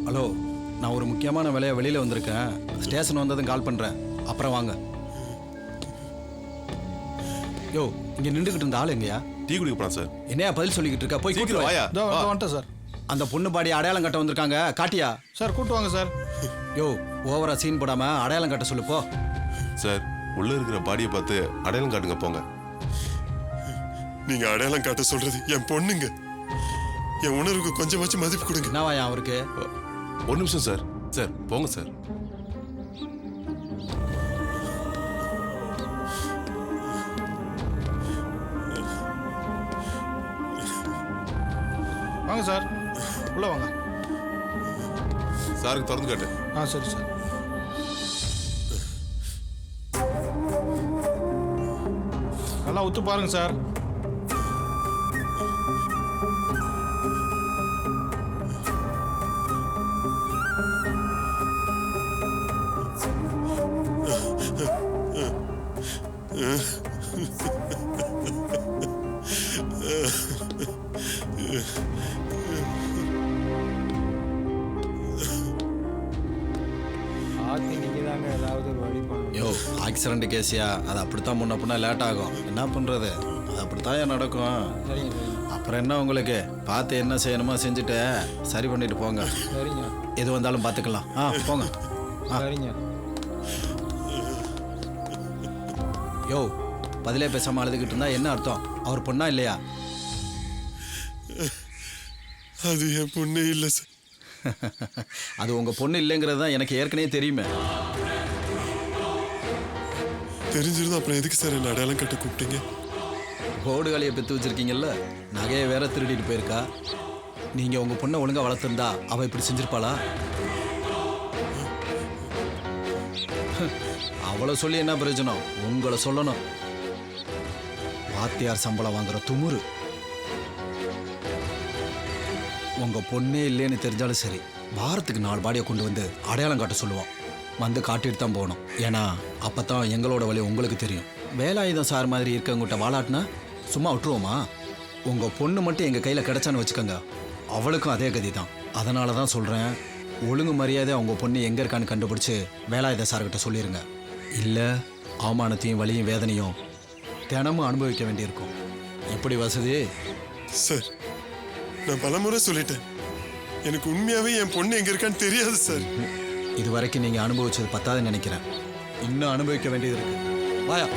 Hello, நான் ஒரு முக்கியமான வேலையை வெளியில் வந்திருக்கேன். ஸ்டேஷன் வந்ததும் கால் பண்ணுறேன். அப்புறம் வாங்க. யோ, இங்கே நின்றுக்கிட்டு இருந்த ஆள் எங்கயா? டீ குடிக்க போறேன் சார். என்னையா பதில் சொல்லிக்கிட்டு இருக்கா? போய் கூட்டு வாயா. வந்துட்டேன் சார். அந்த பொண்ணு பாடி அடையாளம் கட்ட வந்திருக்காங்க. காட்டியா? சார் கூட்டு வாங்க சார். யோ, ஓவரா சீன் போடாம அடையாளம் கட்ட சொல்லு போ. சார், உள்ள இருக்கிற பாடியை பார்த்து அடையாளம் காட்டுங்க போங்க. நீங்க அடையாளம் காட்ட சொல்றது என் பொண்ணுங்க. என் உணர்வுக்கு கொஞ்சமாச்சும் மதிப்பு கொடுங்க. என்னவாயா அவருக்கு? ஒரு நிமிஷம் சார். சார் போங்க சார். வாங்க சார், உள்ள வாங்க. சாருக்கு திறந்து காட்டு. சரி சார். நல்லா உத்து பாருங்க சார். யோ, ஆக்சிடென்ட் கேஸியா? அது அப்படித்தான் முன்ன பின்ன லேட் ஆகும். என்ன பண்ணுறது? அது அப்படித்தான் நடக்கும். அப்புறம் என்ன உங்களுக்கு? பார்த்து என்ன செய்யணுமோ செஞ்சுட்டு சரி பண்ணிட்டு போங்க. எது வந்தாலும் பார்த்துக்கலாம். போங்க. யோ, பதிலே பேசாமல் அழுதுகிட்டு இருந்தா என்ன அர்த்தம்? அவர் பொண்ணா இல்லையா? அது என் பொண்ணே இல்லை சார். அது உங்கள் பொண்ணு இல்லைங்கிறது தான் எனக்கு ஏற்கனவே தெரியுமே. தெரிஞ்சிருந்தோம் அப்புறம் எதுக்கு சார் என்ன அடையாளம் கட்ட கூப்பிட்டீங்க? கோடுகாலியை பெற்று வச்சிருக்கீங்கல்ல, நகையை வேற திருடிட்டு போயிருக்கா. நீங்கள் உங்கள் பொண்ணை ஒழுங்காக வளர்த்துருந்தா அவள் இப்படி செஞ்சிருப்பாளா? அவளை சொல்லி என்ன பிரயோஜனம்? உங்களை சொல்லணும். வாத்தியார் சம்பளம் வாங்குற துமுறு. உங்க பொண்ணே இல்லைன்னு தெரிஞ்சாலும் சரி, வாரத்துக்கு 4 பாடியை கொண்டு வந்து அடையாளம் காட்ட சொல்லுவோம். வந்து காட்டிட்டு தான் போகணும். ஏன்னா அப்பதான் எங்களோட வழி உங்களுக்கு தெரியும். வேலாயுதம் சார் மாதிரி இருக்கவங்கிட்ட வாலாட்டினா சும்மா விட்டுருவோமா? உங்க பொண்ணு மட்டும் எங்க கையில கிடைச்சான்னு வச்சுக்கோங்க, அவளுக்கும் அதே கதி தான். அதனால தான் சொல்றேன், ஒழுங்கு மரியாதை உங்க பொண்ணு எங்க இருக்கான்னு கண்டுபிடிச்சு வேலாயுத சார்கிட்ட சொல்லிருங்க. இல்ல அவமானத்தையும் வலியும் வேதனையும் தினமும் அனுபவிக்க வேண்டியிருக்கும். எப்படி வசதி? சார், நான் பலமுறை சொல்லிட்டேன், எனக்கு உண்மையாவே என் பொண்ணு எங்க இருக்கான்னு தெரியாது சார். இது வரைக்கும் நீங்க அனுபவிச்சது பத்தாதுன்னு நினைக்கிறேன். இன்னும் அனுபவிக்க வேண்டியது இருக்கு. வாயா.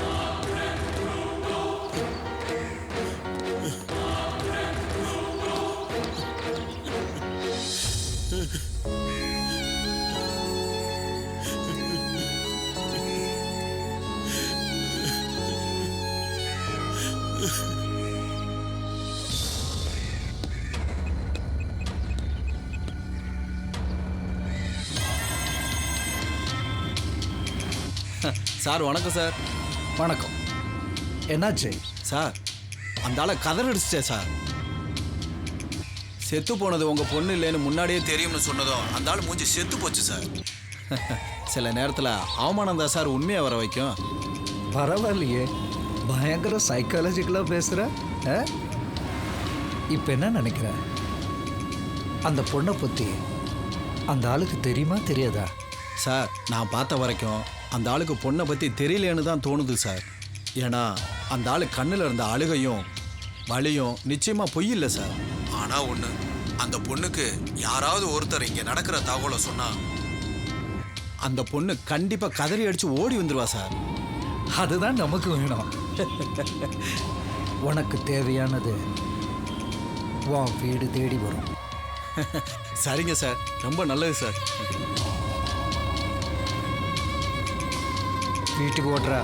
சார் வணக்கம் சார். வணக்கம். என்னாச்சு சார்? அந்த ஆளை கதறடிச்சிட்டே சார். செத்து போனது உங்க பொண்ணு இல்லைன்னு முன்னாடியே தெரியும்னு சொன்னதும் அந்த ஆள் மூஞ்சி செத்து போச்சு சார். சில நேரத்தில் அவமானம் தான் சார் உண்மையை வர வைக்கும். பரவாயில்லையே, பயங்கர சைக்காலஜிக்கலாக பேசுகிற. இப்போ என்ன நினைக்கிற? அந்த பொண்ணை பற்றி அந்த ஆளுக்கு தெரியுமா தெரியாதா? சார், நான் பார்த்த வரைக்கும் அந்த ஆளுக்கு பொண்ணை பற்றி தெரியலேன்னு தான் தோணுது சார். ஏன்னா அந்த ஆளு கண்ணில் இருந்த அழுகையும் வலியும் நிச்சயமாக பொய் இல்லை சார். ஆனால் ஒன்று, அந்த பொண்ணுக்கு யாராவது ஒருத்தர் இங்கே நடக்கிற தகவலை சொன்னால் அந்த பொண்ணு கண்டிப்பாக கதறி அடித்து ஓடி வந்துடுவா சார். அதுதான் நமக்கு வேணும். உனக்கு தேவையானது உன் வீடு தேடி வரும். சரிங்க சார், ரொம்ப நல்லது சார். வீட்டுக்கு ஓடுறா.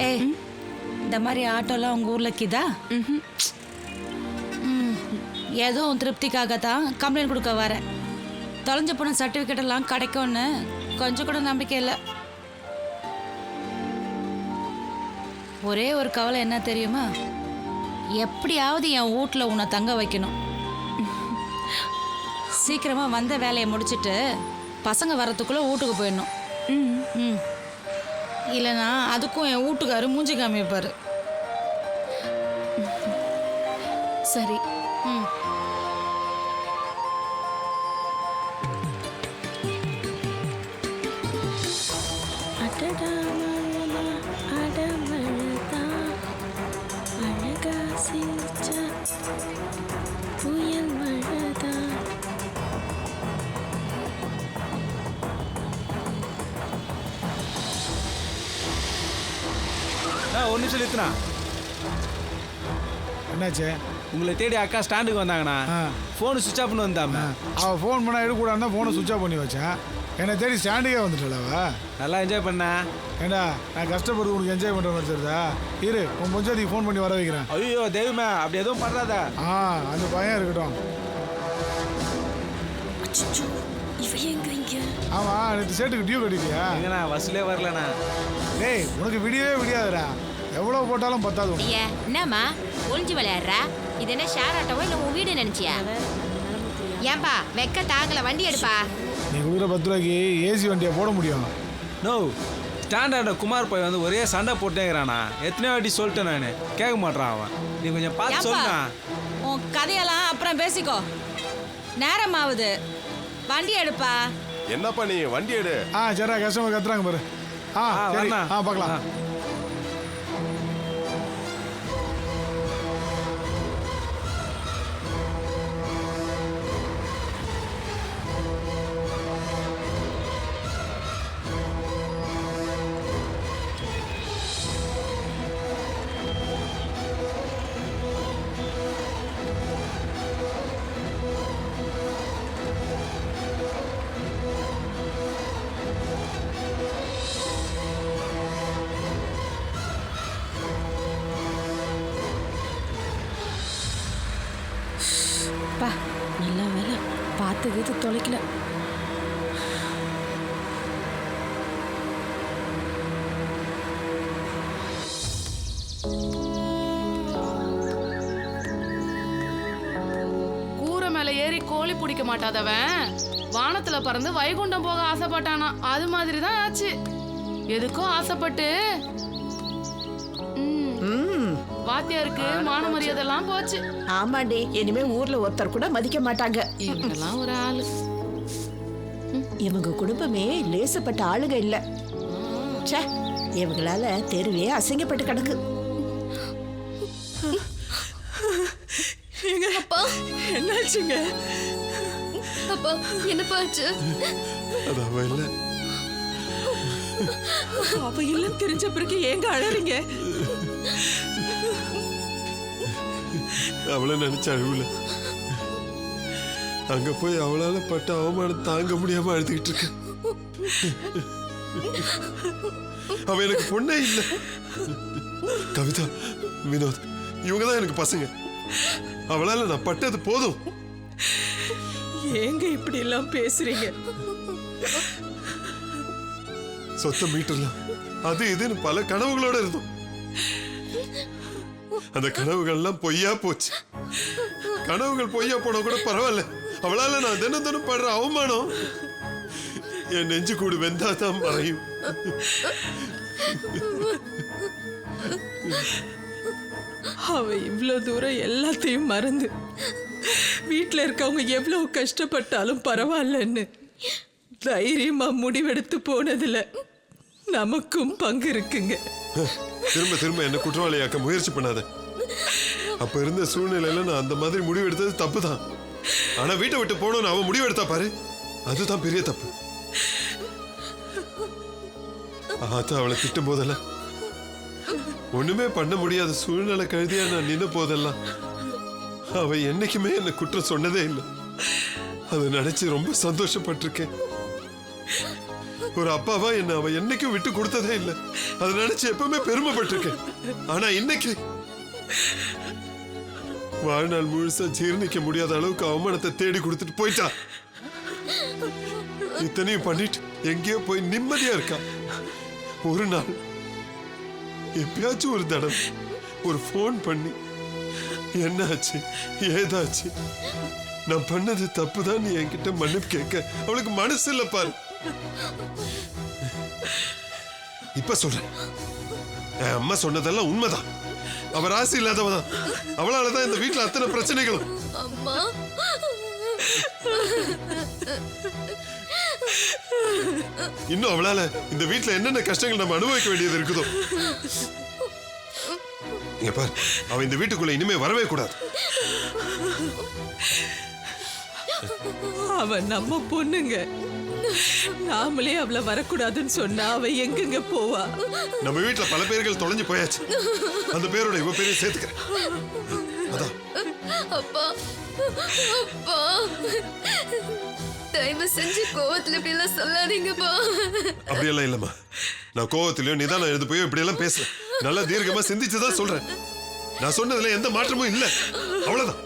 ஏய் இந்த மாதிரி ஆட்டோலாம் உங்கள் ஊரில் கிதா ஏதோ உன் திருப்திக்காக தான் கம்ப்ளைண்ட் கொடுக்க வரேன். தொலைஞ்ச போன சர்டிஃபிகேட் எல்லாம் கிடைக்கும்னு கொஞ்சம் கூட நம்பிக்கை இல்லை. ஒரே ஒரு கவலை என்ன தெரியுமா? எப்படியாவது என் வீட்டில் உன்னை தங்க வைக்கணும். சீக்கிரமாக வந்த வேலையை முடிச்சுட்டு பசங்க வரத்துக்குள்ளே வீட்டுக்கு போயிடணும். ம் இல்லைனா அதுக்கும் என் வீட்டுக்காரு மூஞ்சி காமிப்பார். சரி. ம் ஒரு நிமிஷம் நிறுத்தினா. என்னாச்சு? உங்களை தேடி அக்கா ஸ்டாண்டுக்கு வந்தாங்கண்ணா. ஃபோனு சுவிட்ச் ஆஃப் பண்ணி வந்தாம. அவள் ஃபோன் பண்ணால் எடுக்கூடாதுன்னா ஃபோனை சுவிட்ச் ஆஃப் பண்ணி வச்சேன். என்னை தேடி ஸ்டாண்டுக்கே வந்துட்டலவா? நல்லா என்ஜாய் பண்ண. ஏண்டா நான் கஷ்டப்பட்டு உனக்கு என்ஜாய் பண்ணுற மாதிரி தெரியுதா? இரு உன் பொஞ்சாதிக்கு ஃபோன் பண்ணி வர வைக்கிறேன். ஐயோ தெய்வமே, அப்படி எதுவும் பண்ணுறாத. அந்த பையன் இருக்கட்டும். ஆமாம் நேற்று சேட்டுக்கு டியூ கட்டிட்டியா? எங்கண்ணா வசூலே வரலண்ணா. டேய் உனக்கு விடியவே விடியாதுடா. எவ்வளோ போட்டாலும் பத்தாது. என்னம்மா ஒளிஞ்சு விளையாடுறா? இது என்ன ஷேர் ஆட்டோவோ இல்லை உன் வீடு நினைச்சியா? ஏன்பா வெக்க தாங்கல, வண்டி எடுப்பா. நீ கொடுக்குற 10 ரூபாய்க்கு ஏசி வண்டியை போட முடியும்? நோ, ஸ்டாண்டார்ட குமார் போய் வந்து ஒரே சண்டை போட்டேங்கிறானா. எத்தனையோ வாட்டி சொல்லிட்டேன் நான், கேட்க மாட்டான் அவன். நீ கொஞ்சம் பார்த்து சொல்லுண்ணா. உன் கதையெல்லாம் அப்புறம் பேசிக்கோ. நேரம் ஆகுது, வண்டி எடுப்பா. என்னப்பா நீ வண்டி எடு. சரிடா, கஸ்டமர் கத்துறாங்க பாரு. சரி பார்க்கலாம். பா நல்ல வேலை பார்த்தது தொலைக்கல. கூரை மேல ஏறி கோழி பிடிக்க மாட்டாதவன் வானத்துல பறந்து வைகுண்டம் போக ஆசைப்பட்டானா. அது மாதிரி தான் ஆச்சு. எதுக்கும் ஆசைப்பட்டு வாத்தியாருக்கு மான மரியாதை எல்லாம் போச்சு. ஆமாண்டி, இனிமே ஊர்ல ஒருத்தர் கூட மதிக்க மாட்டாங்க. இவங்கெல்லாம் ஒரு ஆளு. இவங்க குடும்பமே லேசப்பட்ட ஆளுங்க இல்ல. ச்சே, இவங்களால தெருவே அசிங்கப்பட்டு கிடக்கு. அப்பா என்னாச்சுங்க? அப்பா என்னப்பா ஆச்சு? அது அவ இல்ல. அவ இல்லன்னு தெரிஞ்ச பிறகு ஏங்க அழறீங்க? அவளை நினைச்ச அழுவுல அங்க போய் அவளால பட்ட அவமானம் தாங்க முடியாம அழுதுகிட்டு இருக்க. அவ எனக்கு பொண்ணே இல்ல. கவிதா, வினோத் இவங்கதான் எனக்கு பசங்க. அவளால நான் பட்டது போதும். ஏங்க இப்படி எல்லாம் பேசுறீங்க? சொத்த மீட்டர்லாம் அது இதுன்னு பல கனவுகளோட இருந்தோம். அந்த கனவுகள்லாம் பொய்யா போச்சு. கனவுகள் பொய்யா போனா கூட பரவாயில்ல. அவளால நான் தினம் தினம் படுற அவமானம் என் நெஞ்சு கூடு வெந்தாதான் மறையும். அவ இவ்வளவு தூரம் எல்லாத்தையும் மறந்து வீட்டுல இருக்கவங்க எவ்வளவு கஷ்டப்பட்டாலும் பரவாயில்லன்னு தைரியமா முடிவெடுத்து போனதுல நமக்கும் பங்கு இருக்குங்க. திரும்ப திரும்ப என்ன குற்றவாளியாக்க முயற்சி பண்ணாத. அப்ப இருந்த சூழ்நிலையில நான் அந்த மாதிரி முடிவெடுத்தது தப்பு தான். ஆனா வீட்டை விட்டு போனோம்னு அவன் முடிவெடுத்தா பாரு, அதுதான் பெரிய தப்பு. அவளை திட்டும் போதெல்லாம், ஒண்ணுமே பண்ண முடியாத சூழ்நிலை கழுதியா நான் நின்ன போதெல்லாம் அவ என்னைக்குமே என்ன குற்றம் சொன்னதே இல்லை. அதை நினைச்சு ரொம்ப சந்தோஷப்பட்டிருக்கேன். ஒரு அப்பாவா என்ன அவ என்னைக்கும் விட்டு கொடுத்ததே இல்லை. அதை நினைச்சு எப்பவுமே பெருமைப்பட்டிருக்கேன். ஆனா இன்னைக்கு வாழ்நாள் முழுசா ஜீர்ணிக்க முடியாத அளவுக்கு அவமானத்தை தேடி கொடுத்துட்டு போயிட்டா. இத்தனையும் பண்ணிட்டு எங்கேயோ போய் நிம்மதியா இருக்கா. ஒரு நாள் எப்பயாச்சும் ஒரு தடவை ஒரு ஃபோன் பண்ணி என்னாச்சு ஏதாச்சு நான் பண்ணது தப்புதான் நீ என்கிட்ட மன்னிப்பு கேட்க அவளுக்கு மனசு இல்ல பாரு. இப்ப சொல்றேன், என் அம்மா சொன்னதெல்லாம் உண்மைதான். அவ ராசி இல்லாதவதான். அவளாலதான் இந்த வீட்டுல அத்தனை பிரச்சனைகளும். அம்மா இன்னும் அவளால இந்த வீட்டுல என்னென்ன கஷ்டங்கள் நம்ம அனுபவிக்க வேண்டியது இருக்குதோ. இங்க பாரு, அவ இந்த வீட்டுக்குள்ள இனிமே வரவே கூடாது. அவ நம்ம பொண்ணுங்க, நாமளே அவளை வரக்கூடாதுன்னு சொன்னா அவ எங்கெங்க போவா? நம்ம வீட்டுல பல பேர்கள் தொலைஞ்சு போயாச்சு. அந்த பேரோட இவ பேரையும் சேர்த்துக்கிறேன். அதான் அப்பா அப்பா, தயவு செஞ்சு கோவத்துல இப்படி எல்லாம் சொல்லாதீங்கப்பா. அப்படியெல்லாம் இல்லம்மா. நான் கோவத்திலயோ நிதானம் எழுந்து போய் இப்படி எல்லாம் பேசுறேன். நல்லா தீர்க்கமா சிந்திச்சுதான் சொல்றேன். நான் சொன்னதுல எந்த மாற்றமும் இல்ல. அவ்வளவுதான்.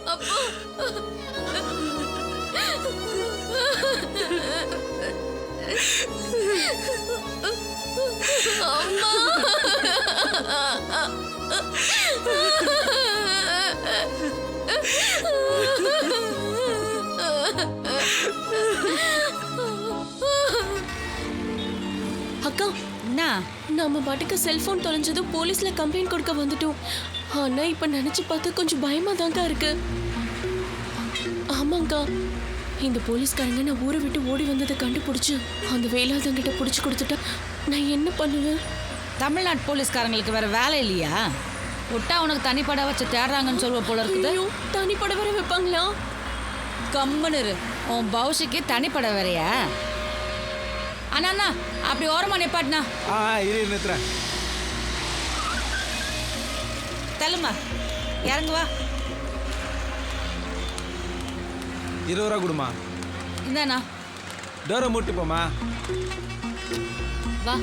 அக்கா, என்ன நம்ம பாட்டுக்கு செல்போன் தொலைஞ்சதும் போலீஸ்ல கம்ப்ளைண்ட் கொடுக்க வந்துட்டோம். ஆனா இப்ப நினைச்சு பார்த்தா கொஞ்சம் பயமா தாங்க இருக்கு. ஆமாங்கா, இந்த போலீஸ்காரங்க நான் ஊரை விட்டு ஓடி வந்ததை கண்டுபிடிச்சு அந்த வேலாயுதங்கிட்ட பிடிச்சு கொடுத்துட்டா நான் என்ன பண்ணுவேன்? தமிழ்நாட்டு போலீஸ்காரங்களுக்கு வேற வேலை இல்லையா? விட்டா உனக்கு தனிப்பட வச்சு தேடுறாங்கன்னு சொல்லுவ போல இருக்குது. ஐயோ, தனிப்பட வர வைப்பாங்களா? கம்முன்னு இரு. உன் பவுஷிக்கு தனிப்பட வேறையா? அண்ணா அண்ணா, அப்படி ஓரமா நிப்பாட்டினா இரு நிறுத்துறேன். தள்ளுமா, இறங்கு வா. 20 ரூபா கொடுமா. இந்தாண்ணா, டோரை மூட்டு போமா. வா.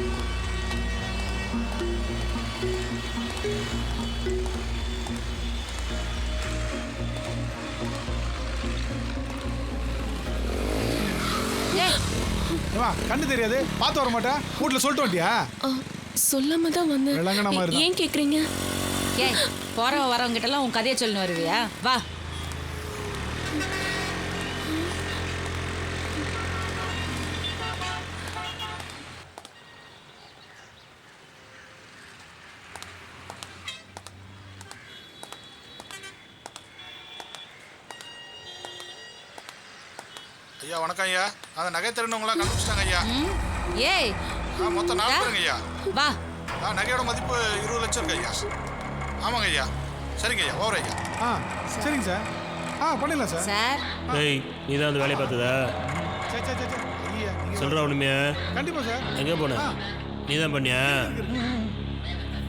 கண்ணு தெரியாது, பார்த்து வர மாட்டா. வீட்டுல சொல்லிட்டு வந்துட்டியா? சொல்லாம தான் விளங்கன மாதிரி வந்தேன். தான். ஏன் கேக்குறீங்க? ஏய், போறவ வரவங்க கிட்ட எல்லாம் உன் கதையை சொல்லின்னு வருவியா? வா. ஐயா வணக்கம் ஐயா. அந்த நகை திருநவங்களாம் கண்டுபிடிச்சிட்டாங்க ஐயா. ஏய், மொத்தம் 4 பேருங்க ஐயா. வா. நகையோட மதிப்பு 20 லட்சம் இருக்கு ஐயா. ஆமாங்க ஐயா. சரிங்க ஐயா, ஓவர் ஐயா. சரிங்க சார். பண்ணிடலாம் சார். சார், ஏய், நீ தான் அந்த வேலையை பார்த்ததா? ஐயா சொல்கிறா ஒன்றுமே. கண்டிப்பா சார். எங்கே போன? நீ தான் பண்ணியா?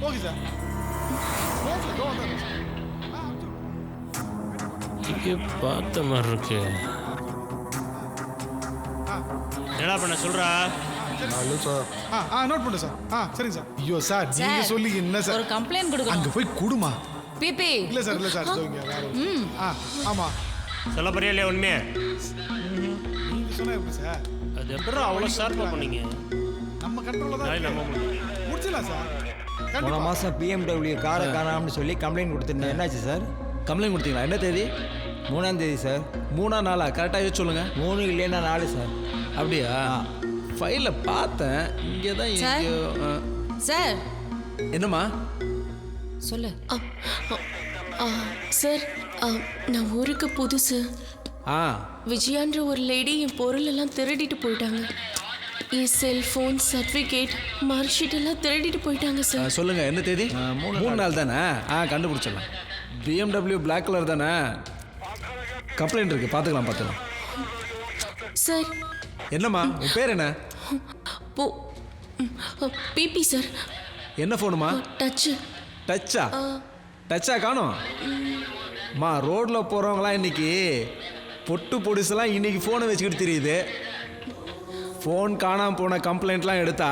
Okay sir. இங்கே பார்த்த மாதிரி இருக்கு. என்னடா பண்ண சொல்கிறா? நோட் பண்ணு சார். சரிங்க சார். ஐயோ சார், நீங்க சொல்லி என்ன சார்? ஒரு கம்ப்ளைண்ட் கொடுக்கணும். அங்க போய் குடுமா. பிபி. இல்ல சார், இல்ல சார். ஆமா. சொல்ல போறியா இல்லையா உண்மையே? நீங்க சொன்னா எப்படி சார்? அது எப்படி அவ்வளோ ஷார்ப்பாக பண்ணீங்க? நம்ம கண்ட்ரோல்ல தான் நம்ம முடிச்சிடலாம் சார். போன மாதம் BMW காரை காணாமன்னு சொல்லி கம்ப்ளைண்ட் கொடுத்துருந்தேன். என்னாச்சு சார்? கம்ப்ளைண்ட் கொடுத்தீங்களா? என்ன தேதி? 3ஆம் தேதி சார். 3ஆம் நாளா? கரெக்டாக சொல்லுங்க. 3 இல்லைன்னா 4 சார். அப்படியா? ஃபைலில் பார்த்தேன். இங்கே தான் எங்கேயோ. சார், என்னம்மா சொல்லு. சார், நான் ஊருக்கு புதுசு. விஜயான்ற ஒரு லேடி என் பொருள் எல்லாம் திருடிட்டு போயிட்டாங்க. என் செல்ஃபோன், சர்டிஃபிகேட், மார்க் ஷீட் எல்லாம் திருடிட்டு போயிட்டாங்க சார். சொல்லுங்க, என்ன தேதி? 3 நாள் தானே? கண்டுபிடிச்சிடலாம். BMW பிளாக் கலர் தானே? கம்ப்ளைண்ட் இருக்கு, பார்த்துக்கலாம். சார், என்னம்மா உன் பேர் என்ன? பிபி சார். என்ன ஃபோனுமா? டச்சா காணோம்? மா, ரோட்டில் போகிறவங்களாம் இன்னைக்கு பொட்டு பொடிசெல்லாம் இன்னைக்கு ஃபோனை வச்சுக்கிட்டு தெரியுது. ஃபோன் காணாமல் போன கம்ப்ளைண்ட்லாம் எடுத்தா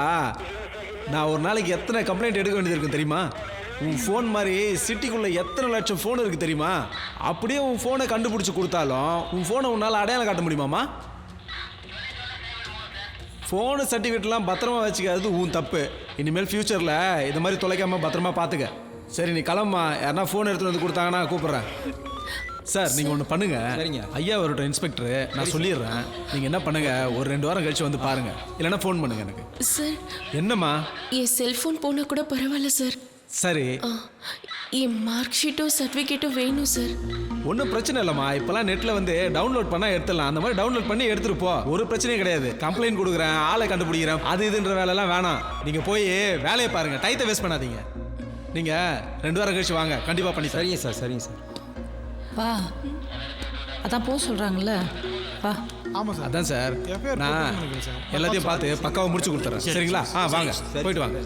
நான் ஒரு நாளைக்கு எத்தனை கம்ப்ளைண்ட் எடுக்க வேண்டியது இருக்கும் தெரியுமா? உன் ஃபோன் மாதிரி சிட்டிக்குள்ளே எத்தனை லட்சம் ஃபோன் இருக்குது தெரியுமா? அப்படியே உன் ஃபோனை கண்டுபிடிச்சி கொடுத்தாலும் உன் ஃபோனை உன்னால் அடையாளம் காட்ட முடியுமாம்மா? ஃபோனு சர்டிஃபிகேட்லாம் பத்திரமா வச்சுக்காது உன் தப்பு. இனிமேல் ஃப்யூச்சரில் இது மாதிரி தொலைக்காமல் பத்திரமா பார்த்துக்க. சரி நீ கிளம்பா. யாருன்னா ஃபோன் எடுத்துகிட்டு வந்து கொடுத்தாங்கன்னா கூப்பிட்றேன். சார் நீங்கள் ஒன்று பண்ணுங்க. சரிங்க. ஐயா வரட்டும் இன்ஸ்பெக்டரு, நான் சொல்லிடுறேன். நீங்கள் என்ன பண்ணுங்க, ஒரு 2 வாரம் கழிச்சு வந்து பாருங்க, இல்லைன்னா ஃபோன் பண்ணுங்க எனக்கு. சார் என்னம்மா? என் செல்ஃபோன் போனால் கூட பரவாயில்ல சார். சரி, என் மார்க் ஷீட்டும் சர்டிஃபிகேட்டும் வேணும் சார். ஒன்றும் பிரச்சனை இல்லைம்மா. இப்போலாம் நெட்டில் வந்து டவுன்லோட் பண்ணால் எடுத்துடலாம். அந்த மாதிரி டவுன்லோட் பண்ணி எடுத்துகிட்டு போ, ஒரு பிரச்சனையும் கிடையாது. கம்ப்ளைண்ட் கொடுக்குறேன், ஆளை கண்டுபிடிக்கிறேன், அது இதுன்ற வேலைலாம் வேணாம். நீங்கள் போய் வேலையை பாருங்கள், டைத்தை வேஸ்ட் பண்ணாதீங்க. நீங்கள் 2 வாரம் கழிச்சு வாங்க, கண்டிப்பாக பண்ணி. சரிங்க சார், சரிங்க சார். வா, அதான் போக சொல்கிறாங்கல்ல, வா. ஆமாம் சார். அதான் சார், நான் எல்லாத்தையும் பார்த்து பக்காவாக முடிச்சு கொடுத்துட்றேன். சரிங்களா? வாங்க, போயிட்டு வாங்க.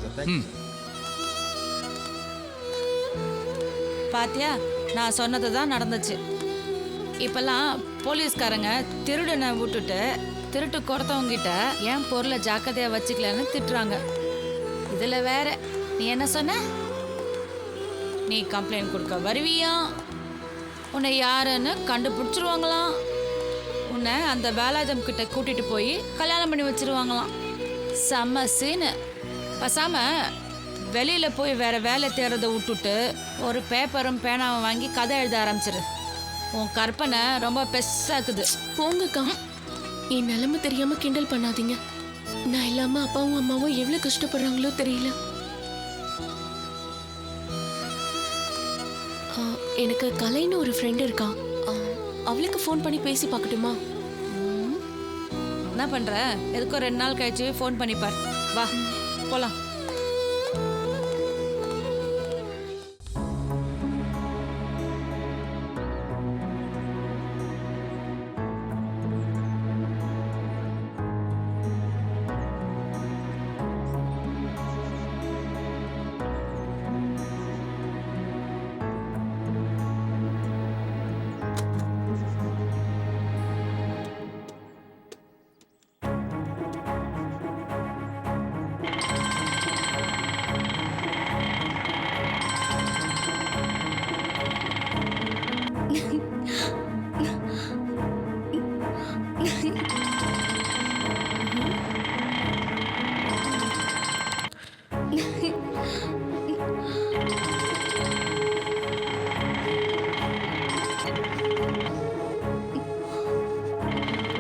பாத்தியா, நான் சொன்னது தான் நடந்துச்சு. இப்பெல்லாம் போலீஸ்காரங்க திருடனை விட்டுட்டு திருட்டு கொடுத்தவங்கிட்ட ஏன் பொருளை ஜாக்கிரதையாக வச்சுக்கலன்னு திட்டுறாங்க. இதில் வேற நீ என்ன சொன்ன? நீ கம்ப்ளைண்ட் கொடுக்க வருவியா, உன்னை யாருன்னு கண்டுபிடிச்சிருவாங்களாம், உன்னை அந்த வேலாயுதம் கிட்ட கூட்டிட்டு போய் கல்யாணம் பண்ணி வச்சிருவாங்களாம். செம்ம சீனு. பசாம வெளியில போய் வேற வேலை தேடுறதை விட்டுட்டு ஒரு பேப்பரும் பேனாவும் வாங்கி கதை எழுத ஆரம்பிச்சிரு. உன் கற்பனை ரொம்ப பெருசாக்குது. போங்கக்கா, என் நிலைமை தெரியாம கிண்டல் பண்ணாதீங்க. நான் இல்லாம அப்பாவும் அம்மாவும் எவ்வளவு கஷ்டப்படுறாங்களோ தெரியல. எனக்கு கலைன்னு ஒரு ஃப்ரெண்ட் இருக்கா, அவளுக்கு ஃபோன் பண்ணி பேசி பார்க்கட்டுமா? என்ன பண்ற? எதுக்கும் 2 நாள் கழிச்சு ஃபோன் பண்ணிப்பார். வா போலாம்.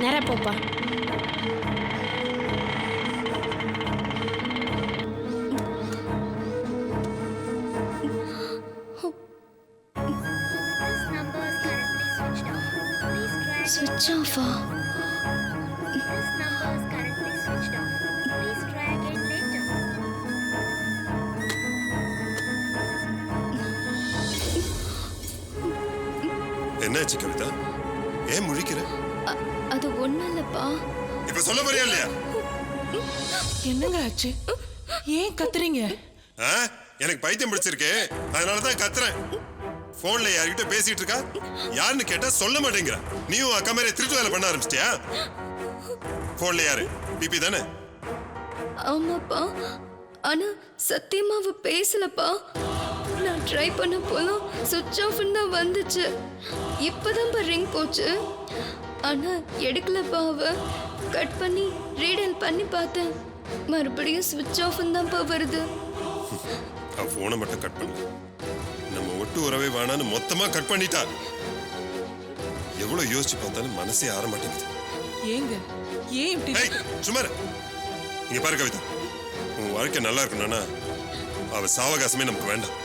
நேரா போப்பா. Switch off. என்னாச்சு கவிதா? ஏன் முழிக்கிற? அது ஒண்ணும் இல்லப்பா. இப்ப சொல்ல போறியா இல்லையா? என்னங்க ஆச்சு? ஏன் கத்துறீங்க? எனக்கு பைத்தியம் பிடிச்சிருக்கு, அதனாலதான் கத்துறேன். போன்ல யார்கிட்ட பேசிட்டு இருக்கா, யாருன்னு கேட்டா சொல்ல மாட்டேங்கிற. நீயும் அக்கா மாதிரி திருட்டு வேலை பண்ண ஆரம்பிச்சிட்டியா? போன்ல யாரு? பிபி தானே? ஆமாப்பா, ஆனா சத்தியமா அவ பேசலப்பா. நான் ட்ரை பண்ண போதும் சுவிட்ச் ஆஃப்னு தான் வந்துச்சு. இப்பதான் ரிங் போச்சு, ஆனா எடுக்கலப்பா. அவ கட் பண்ணி ரீடல் பண்ணி பார்த்தேன், மறுபடியும் சுவிட்ச் ஆஃப்னு தான்ப்பா வருது. போனை மட்டும் கட் பண்ணல, நம்ம ஒட்டு உறவே வேணான்னு மொத்தமா கட் பண்ணிட்டா. எவ்வளவு யோசிச்சு பார்த்தாலும் மனசே ஆற மாட்டேங்குது. ஏங்க ஏன் இப்படி? சும்மா இங்க பாரு கவிதா, உன் வாழ்க்கை நல்லா இருக்கணும்னா அவ சாவகாசமே நமக்கு வேண்டாம்.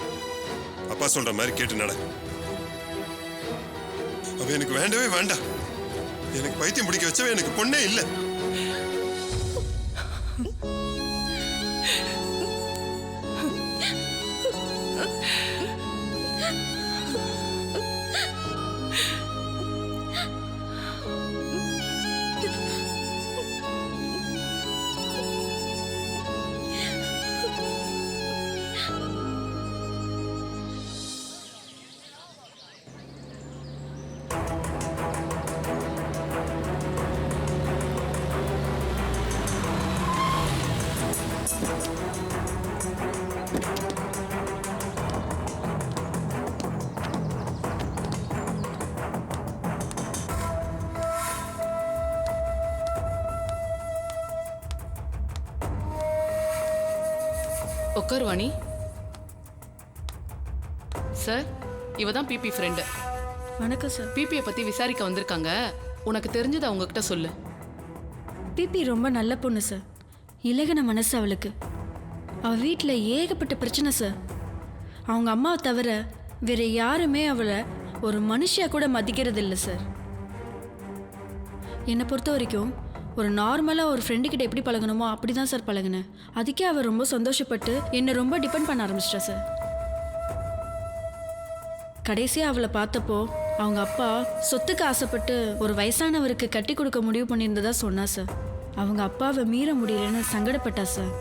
அப்பா சொல்ற மாதிரி கேட்டு நட. அவ எனக்கு வேண்டவே வேண்டாம். எனக்கு பைத்தியம் பிடிக்க வச்சவ எனக்கு பொண்ணே இல்லை. உட்கார் வாணி. சார், இவ தான் பிபி ஃப்ரெண்டு. வணக்கம் சார். பிபியை பத்தி விசாரிக்க வந்திருக்காங்க. உனக்கு தெரிஞ்சதை அவங்க கிட்ட சொல்லு. பிபி ரொம்ப நல்ல பொண்ணு சார். இலகின மனசு அவளுக்கு. அவள் வீட்டில் ஏகப்பட்ட பிரச்சனை சார். அவங்க அம்மாவை தவிர வேற யாருமே அவளை ஒரு மனுஷியா கூட மதிக்கிறது இல்லை சார். என்னை பொறுத்த வரைக்கும் ஒரு நார்மலாக ஒரு ஃப்ரெண்டுக்கிட்ட எப்படி பழகணுமோ அப்படி தான் சார் பழகினேன். அதுக்கே அவள் ரொம்ப சந்தோஷப்பட்டு என்னை ரொம்ப டிபெண்ட் பண்ண ஆரம்பிச்சிட்டா சார். கடைசியாக அவளை பார்த்தப்போ அவங்க அப்பா சொத்துக்கு ஆசைப்பட்டு ஒரு வயசானவருக்கு கட்டி கொடுக்க முடிவு பண்ணியிருந்ததா சொன்னா சார். அவங்க அப்பாவை மீற முடியலன்னு சங்கடப்பட்டா சார்.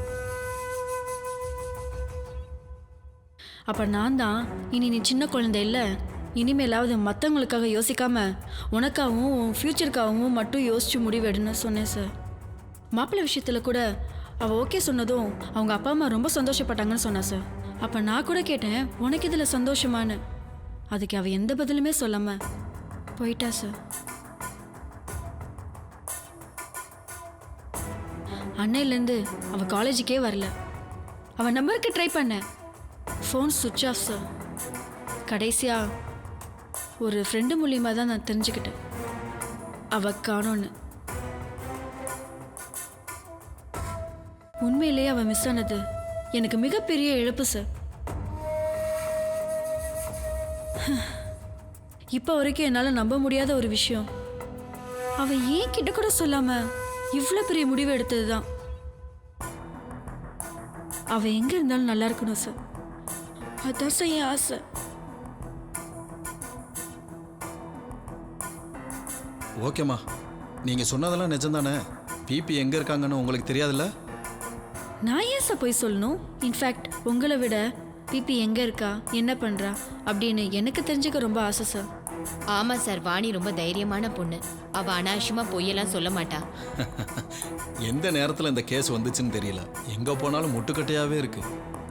அப்போ நான் தான், இனி நீ சின்ன குழந்தை இல்லை, இனிமேலாவது மற்றவங்களுக்காக யோசிக்காம உனக்காகவும் உன் ஃப்யூச்சருக்காகவும் மட்டும் யோசிச்சு முடிவெடுன்னு சொன்னேன் சார். மாப்பிள்ளை விஷயத்தில் கூட அவள் ஓகே சொன்னதும் அவங்க அப்பா அம்மா ரொம்ப சந்தோஷப்பட்டாங்கன்னு சொன்னா சார். அப்போ நான் கூட கேட்டேன், உனக்கு இதில் சந்தோஷமானு. அதுக்கு அவள் எந்த பதிலுமே சொல்லாம போயிட்டா சார். அன்னையிலேருந்து அவள் காலேஜுக்கே வரல. அவள் நம்பருக்கு ட்ரை பண்ணேன், ஃபோன் சுவிட்ச் ஆஃப் சார். கடைசியாக ஒரு ஃப்ரெண்டு மூலியமாக தான் நான் தெரிஞ்சுக்கிட்டேன் அவள் காணோன்னு. உண்மையிலேயே அவள் மிஸ் ஆனது எனக்கு மிகப்பெரிய இழப்பு சார். இப்போ வரைக்கும் என்னால் நம்ப முடியாத ஒரு விஷயம், அவள் ஏன் கிட்ட கூட சொல்லாமல் இவ்வளோ பெரிய முடிவு எடுத்தது தான். அவள் எங்கே இருந்தாலும் நல்லா இருக்கணும் சார். அதான் சார் என் ஆசை. ஓகேம்மா, நீங்கள் சொன்னதெல்லாம் நிஜம்தானே? பிபி எங்கே இருக்காங்கன்னு உங்களுக்கு தெரியாதுல்ல? நான் ஏன் சார் போய் சொல்லணும்? இன்ஃபேக்ட் உங்களை விட பிபி எங்கே இருக்கா, என்ன பண்ணுறா அப்படின்னு எனக்கு தெரிஞ்சுக்க ரொம்ப ஆசை சார். ஆமா சார், வாணி ரொம்ப தைரியமான பொண்ணு. அவ அனாவசியமா பொய்யெல்லாம் சொல்ல மாட்டா. எந்த நேரத்தில் இந்த கேஸ் வந்துச்சுன்னு தெரியல, எங்கே போனாலும் முட்டுக்கட்டையாகவே இருக்கு.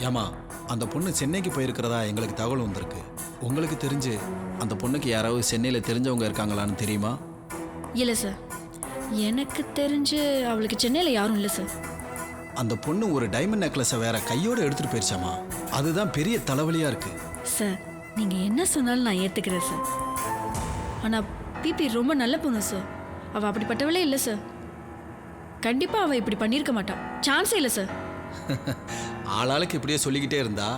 ஏமா, அந்த பொண்ணு சென்னைக்கு போயிருக்கிறதா எங்களுக்கு தகவல் வந்திருக்கு. உங்களுக்கு தெரிஞ்சு அந்த பொண்ணுக்கு யாராவது சென்னையில் தெரிஞ்சவங்க இருக்காங்களான்னு தெரியுமா? இல்லை சார், எனக்கு தெரிஞ்சு அவளுக்கு சென்னையில் யாரும் இல்லை சார். அந்த பொண்ணு ஒரு டைமண்ட் நெக்லஸை வேற கையோடு எடுத்துகிட்டு போயிருச்சாமா. அதுதான் பெரிய தலைவலியாக இருக்கு சார். நீங்கள் என்ன சொன்னாலும் நான் ஏற்றுக்கிறேன் சார். ஆனால் பிபி ரொம்ப நல்ல பொண்ணு சார். அவள் அப்படிப்பட்டவளே இல்லை சார். கண்டிப்பாக அவள் இப்படி பண்ணியிருக்க மாட்டான். சான்ஸே இல்லை சார். ஆளாளுக்கு இப்படியே சொல்லிக்கிட்டே இருந்தா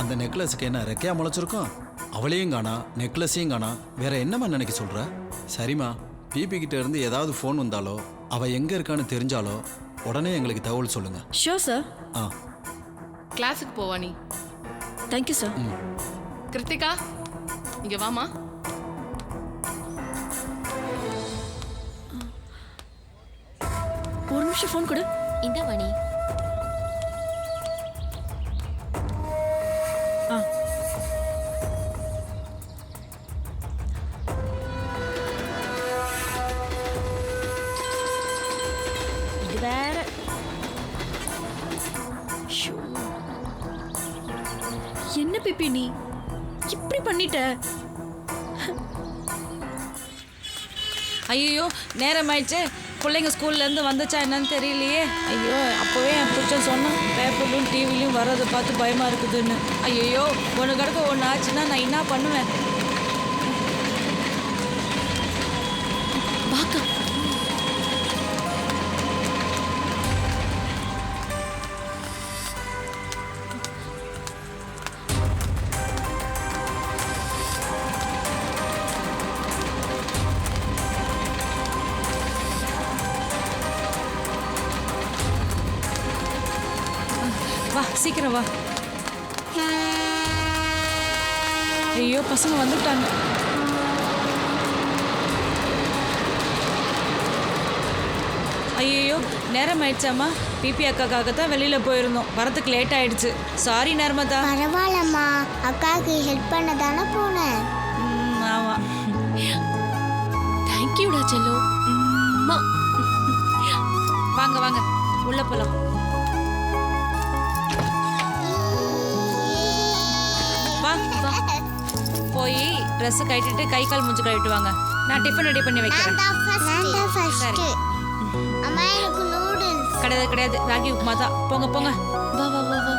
அந்த நெக்லஸுக்கு என்ன ரெக்கையா முளைச்சிருக்கும்? அவளையும் காணா, நெக்லஸையும் காணா, வேற என்னம்மா நினைக்க சொல்கிற? சரிம்மா, பிபி கிட்ட இருந்து ஏதாவது ஃபோன் வந்தாலோ அவள் எங்கே இருக்கான்னு தெரிஞ்சாலோ உடனே எங்களுக்கு தகவல் சொல்லுங்க. Sure sir. ஆ, கிளாஸுக்கு போவா நீ. Thank you sir. கிருத்திகா, இங்க வாமா. ஒரு நிமிஷம் ஃபோன் கொடு. இந்த வாணி. ஆ, இது வேற. என்ன பிபி நீ இப்படி பண்ணிட்ட? ஐயோ, நேரம் ஆயிடுச்சு. பிள்ளைங்க ஸ்கூல்லேருந்து வந்துச்சா என்னன்னு தெரியலையே. ஐயோ, அப்போவே என் புருஷன் சொன்னான் பேப்பர்லையும் டிவிலையும் வர்றதை பார்த்து பயமாக இருக்குதுன்னு. ஐயோ, ஒன்று கிடக்க ஒன்று ஆச்சுன்னா நான் என்ன பண்ணுவேன்? வாக்கா. வா, சீக்கிரம் வா. ஐயோ, பசங்க வந்துட்டாங்க. ஐயோ, நேரம் ஆயிடுச்சாம்மா. பிபி அக்காக்காக தான் வெளியில் போயிருந்தோம், வரத்துக்கு லேட் ஆயிடுச்சு. சாரி நர்மதா. பரவாயில்லம்மா, அக்காவுக்கு ஹெல்ப் பண்ண தானே போனேன். ஆமாம். தேங்க்யூடா செல்லோ. வாங்க வாங்க, உள்ள போலாம். போய் ட்ரெஸ் கட்டிட்டு கை கால் மூஞ்சி கழுவிட்டு வாங்க. நான் டிஃபன் ரெடி பண்ணி வைக்கிறேன். சரி. அம்மா எனக்கு நூடுல்ஸ். கிடையாது ராகி உப்புமா தான். போங்க போங்க. வா வா வா வா.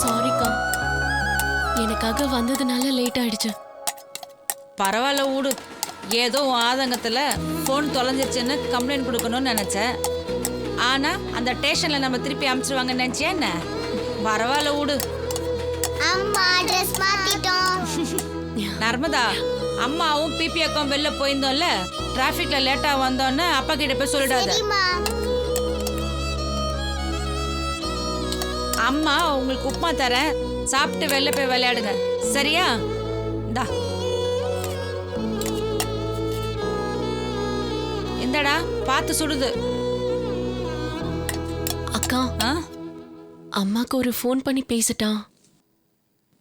சாரிக்கா, எனக்காக வந்ததுனால லேட் ஆயிடுச்சு. பரவாயில்ல விடு. ஏதோ ஆதங்கத்தில் ஃபோன் தொலைஞ்சிருச்சுன்னு கம்ப்ளைண்ட் கொடுக்கணும்னு நினச்சேன். ஆனால் அந்த ஸ்டேஷனில் நம்ம திருப்பி அனுப்பிச்சிருவாங்கன்னு நினச்சியா என்ன? பரவாயில்ல விடு. அம்மா ட்ரெஸ் மாத்திட்டோம். நர்மதா, அம்மாவும் பிபி அக்காவும் வெளில போயிருந்தோம்ல, டிராஃபிக்ல லேட்டாக வந்தோன்னு அப்பா கிட்ட போய் சொல்லிடாத. அம்மா உங்களுக்கு உப்புமா தரேன், சாப்பிட்டு வெளில போய் விளையாடுங்க. சரியா? இந்தா இந்தடா, பார்த்து சுடுது. அக்கா, அம்மாக்கு ஒரு ஃபோன் பண்ணி பேசிட்டான்.